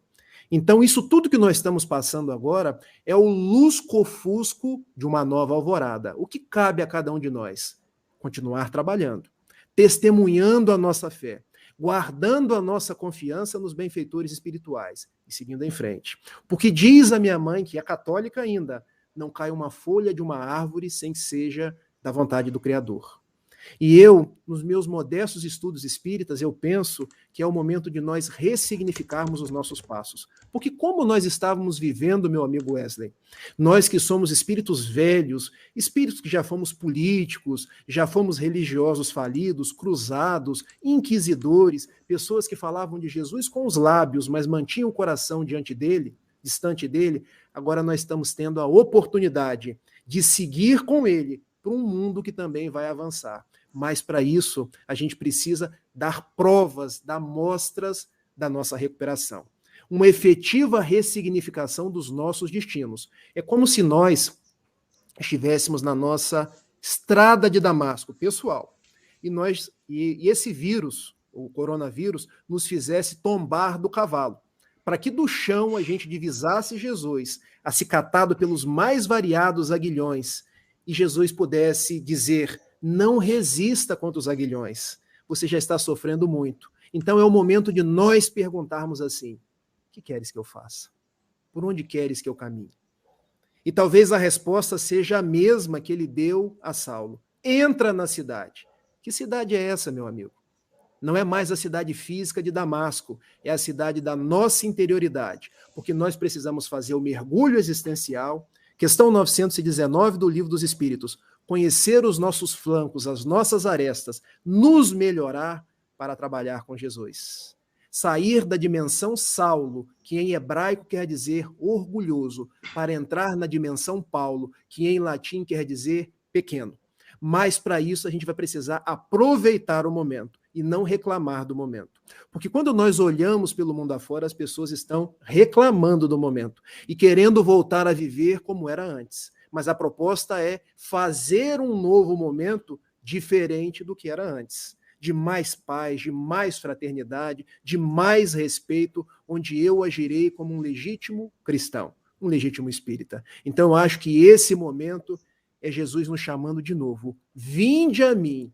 Então, isso tudo que nós estamos passando agora é o lusco-fusco de uma nova alvorada. O que cabe a cada um de nós? Continuar trabalhando, testemunhando a nossa fé, guardando a nossa confiança nos benfeitores espirituais e seguindo em frente. Porque diz a minha mãe, que é católica ainda, não cai uma folha de uma árvore sem que seja da vontade do Criador. E eu, nos meus modestos estudos espíritas, eu penso que é o momento de nós ressignificarmos os nossos passos. Porque como nós estávamos vivendo, meu amigo Wesley, nós que somos espíritos velhos, espíritos que já fomos políticos, já fomos religiosos falidos, cruzados, inquisidores, pessoas que falavam de Jesus com os lábios, mas mantinham o coração diante dele, distante dele, agora nós estamos tendo a oportunidade de seguir com ele para um mundo que também vai avançar. Mas para isso, a gente precisa dar provas, dar mostras da nossa recuperação. Uma efetiva ressignificação dos nossos destinos. É como se nós estivéssemos na nossa estrada de Damasco pessoal. E esse vírus, o coronavírus, nos fizesse tombar do cavalo, para que do chão a gente divisasse Jesus, acicatado pelos mais variados aguilhões, e Jesus pudesse dizer: não resista contra os aguilhões, você já está sofrendo muito. Então é o momento de nós perguntarmos assim: o que queres que eu faça? Por onde queres que eu caminhe? E talvez a resposta seja a mesma que ele deu a Saulo: entra na cidade. Que cidade é essa, meu amigo? Não é mais a cidade física de Damasco, é a cidade da nossa interioridade, porque nós precisamos fazer o mergulho existencial. Questão 919 do Livro dos Espíritos: conhecer os nossos flancos, as nossas arestas, nos melhorar para trabalhar com Jesus. Sair da dimensão Saulo, que em hebraico quer dizer orgulhoso, para entrar na dimensão Paulo, que em latim quer dizer pequeno. Mas para isso a gente vai precisar aproveitar o momento e não reclamar do momento. Porque quando nós olhamos pelo mundo afora, as pessoas estão reclamando do momento e querendo voltar a viver como era antes. Mas a proposta é fazer um novo momento diferente do que era antes. De mais paz, de mais fraternidade, de mais respeito, onde eu agirei como um legítimo cristão, um legítimo espírita. Então eu acho que esse momento é Jesus nos chamando de novo: vinde a mim,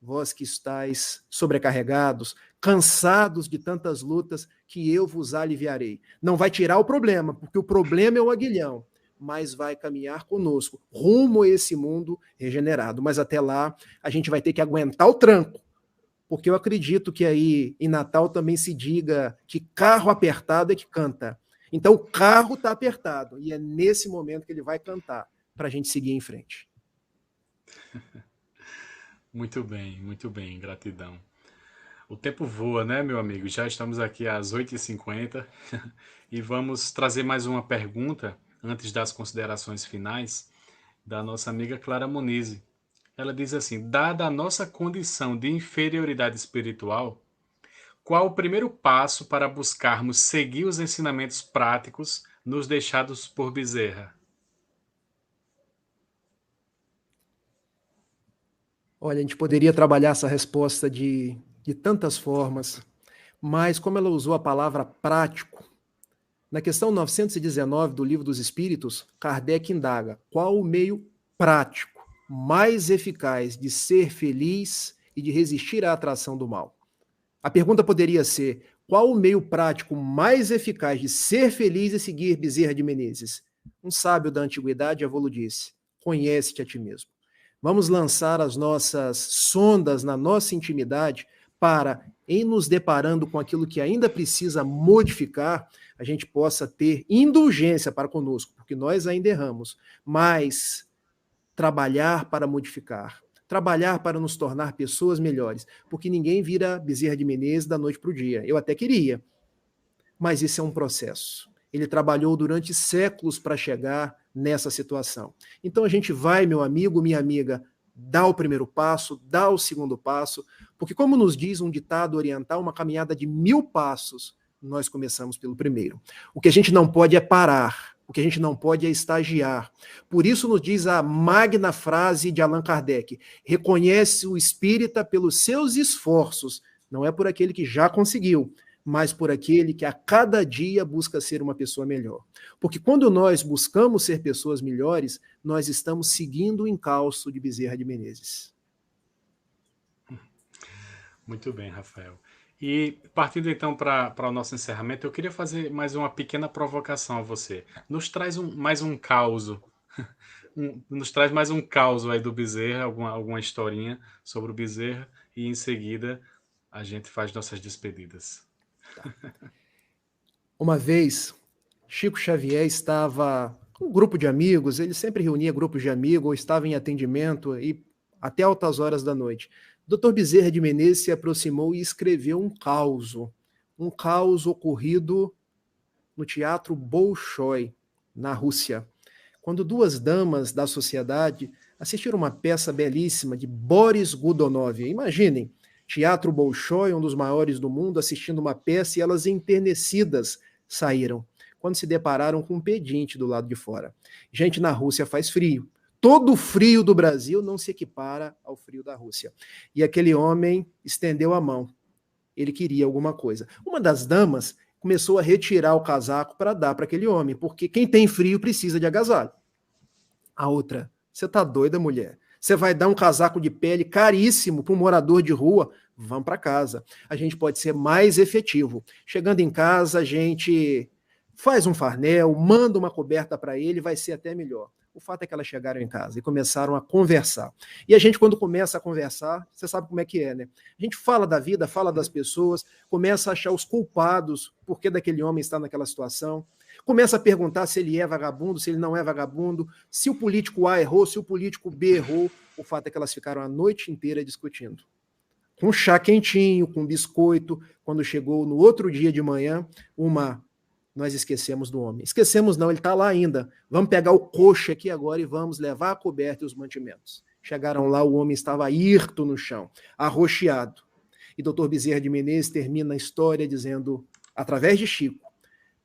vós que estáis sobrecarregados, cansados de tantas lutas, que eu vos aliviarei. Não vai tirar o problema, porque o problema é o aguilhão, mas vai caminhar conosco rumo a esse mundo regenerado. Mas até lá, a gente vai ter que aguentar o tranco, porque eu acredito que aí em Natal também se diga que carro apertado é que canta. Então o carro está apertado, e é nesse momento que ele vai cantar, para a gente seguir em frente. Muito bem, gratidão. O tempo voa, né, meu amigo? Já estamos aqui às 8h50 e vamos trazer mais uma pergunta, antes das considerações finais, da nossa amiga Clara Monize. Ela diz assim: dada a nossa condição de inferioridade espiritual, qual o primeiro passo para buscarmos seguir os ensinamentos práticos nos deixados por Bezerra? Olha, a gente poderia trabalhar essa resposta de tantas formas, mas como ela usou a palavra prático, na questão 919 do Livro dos Espíritos, Kardec indaga: qual o meio prático mais eficaz de ser feliz e de resistir à atração do mal? A pergunta poderia ser: qual o meio prático mais eficaz de ser feliz e seguir Bezerra de Menezes? Um sábio da antiguidade, Avolo disse: conhece-te a ti mesmo. Vamos lançar as nossas sondas na nossa intimidade para em nos deparando com aquilo que ainda precisa modificar, a gente possa ter indulgência para conosco, porque nós ainda erramos, mas trabalhar para modificar, trabalhar para nos tornar pessoas melhores, porque ninguém vira Bezerra de Menezes da noite para o dia. Eu até queria, mas isso é um processo. Ele trabalhou durante séculos para chegar nessa situação. Então a gente vai, meu amigo, minha amiga, dá o primeiro passo, dá o segundo passo, porque como nos diz um ditado oriental, uma caminhada de 1000 passos, nós começamos pelo primeiro. O que a gente não pode é parar, o que a gente não pode é estagiar. Por isso nos diz a magna frase de Allan Kardec: reconhece o espírita pelos seus esforços, não é por aquele que já conseguiu, mas por aquele que a cada dia busca ser uma pessoa melhor. Porque quando nós buscamos ser pessoas melhores, nós estamos seguindo o encalço de Bezerra de Menezes. Muito bem, Rafael. E partindo então para o nosso encerramento, eu queria fazer mais uma pequena provocação a você. Nos traz mais um caos, nos traz mais um caos aí do Bezerra, alguma historinha sobre o Bezerra, e em seguida a gente faz nossas despedidas. Uma vez, Chico Xavier estava com um grupo de amigos, ele sempre reunia grupos de amigos, ou estava em atendimento e até altas horas da noite. Dr. Bezerra de Menezes se aproximou e escreveu um caos ocorrido no Teatro Bolshoi, na Rússia, quando duas damas da sociedade assistiram uma peça belíssima de Boris Godunov. Imaginem, Teatro Bolshoi, um dos maiores do mundo, assistindo uma peça, e elas enternecidas saíram, quando se depararam com um pedinte do lado de fora. Gente, na Rússia faz frio. Todo o frio do Brasil não se equipara ao frio da Rússia. E aquele homem estendeu a mão. Ele queria alguma coisa. Uma das damas começou a retirar o casaco para dar para aquele homem, porque quem tem frio precisa de agasalho. A outra: você tá doida, mulher? Você vai dar um casaco de pele caríssimo para um morador de rua? Vamos para casa. A gente pode ser mais efetivo. Chegando em casa, a gente faz um farnel, manda uma coberta para ele, vai ser até melhor. O fato é que elas chegaram em casa e começaram a conversar. E a gente, quando começa a conversar, você sabe como é que é, né? A gente fala da vida, fala das pessoas, começa a achar os culpados, por que daquele homem está naquela situação, começa a perguntar se ele é vagabundo, se ele não é vagabundo, se o político A errou, se o político B errou. O fato é que elas ficaram a noite inteira discutindo. Com chá quentinho, com biscoito. Quando chegou no outro dia de manhã, nós esquecemos do homem. Esquecemos não, ele está lá ainda. Vamos pegar o coche aqui agora e vamos levar a coberta e os mantimentos. Chegaram lá, o homem estava hirto no chão, arroxeado. E Dr. Bezerra de Menezes termina a história dizendo, através de Chico: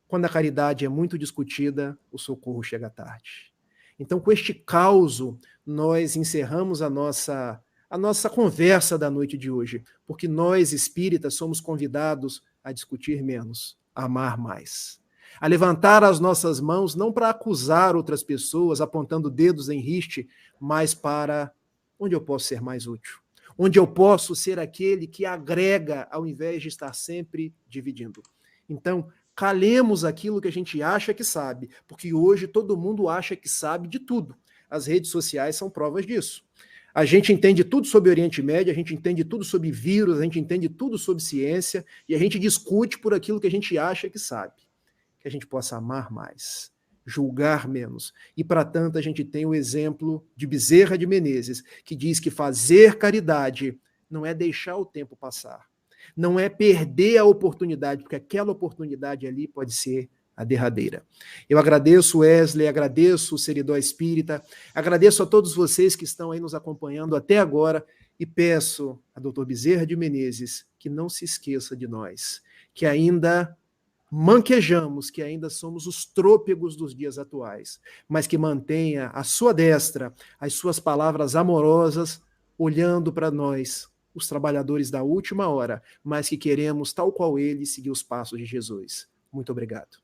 quando a caridade é muito discutida, o socorro chega tarde. Então, com este caos, nós encerramos a nossa conversa da noite de hoje, porque nós, espíritas, somos convidados a discutir menos, a amar mais, a levantar as nossas mãos não para acusar outras pessoas, apontando dedos em riste, mas para onde eu posso ser mais útil, onde eu posso ser aquele que agrega ao invés de estar sempre dividindo. Então, calemos aquilo que a gente acha que sabe, porque hoje todo mundo acha que sabe de tudo. As redes sociais são provas disso. A gente entende tudo sobre Oriente Médio, a gente entende tudo sobre vírus, a gente entende tudo sobre ciência, e a gente discute por aquilo que a gente acha que sabe. Que a gente possa amar mais, julgar menos. E, para tanto, a gente tem o exemplo de Bezerra de Menezes, que diz que fazer caridade não é deixar o tempo passar, não é perder a oportunidade, porque aquela oportunidade ali pode ser a derradeira. Eu agradeço, Wesley, agradeço o Seridó Espírita, agradeço a todos vocês que estão aí nos acompanhando até agora e peço a Dr. Bezerra de Menezes que não se esqueça de nós, que ainda manquejamos, que ainda somos os trôpegos dos dias atuais, mas que mantenha a sua destra, as suas palavras amorosas, olhando para nós, os trabalhadores da última hora, mas que queremos, tal qual ele, seguir os passos de Jesus. Muito obrigado.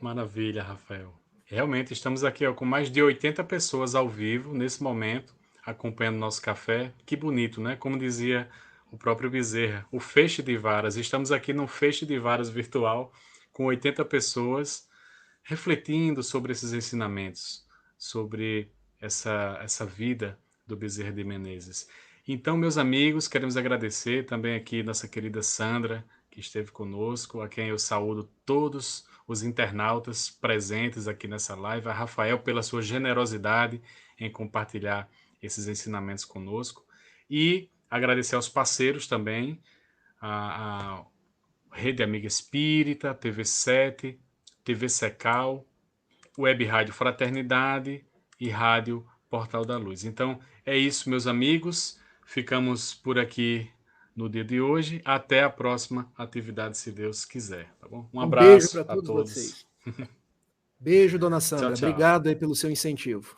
Maravilha, Rafael. Realmente estamos aqui com mais de 80 pessoas ao vivo nesse momento, acompanhando nosso café. Que bonito, né? Como dizia o próprio Bezerra, o feixe de varas. Estamos aqui num feixe de varas virtual com 80 pessoas refletindo sobre esses ensinamentos, sobre essa vida do Bezerra de Menezes. Então, meus amigos, queremos agradecer também aqui nossa querida Sandra, que esteve conosco, a quem eu saúdo todos os internautas presentes aqui nessa live, a Rafael pela sua generosidade em compartilhar esses ensinamentos conosco, e agradecer aos parceiros também, a Rede Amiga Espírita, TV7, TV Secal, Web Rádio Fraternidade e Rádio Portal da Luz. Então, é isso, meus amigos. Ficamos por aqui no dia de hoje. Até a próxima atividade, se Deus quiser. Tá bom? Um Beijo abraço para a todos todos. vocês. Beijo, dona Tchau, Sandra. tchau. Obrigado aí pelo seu incentivo.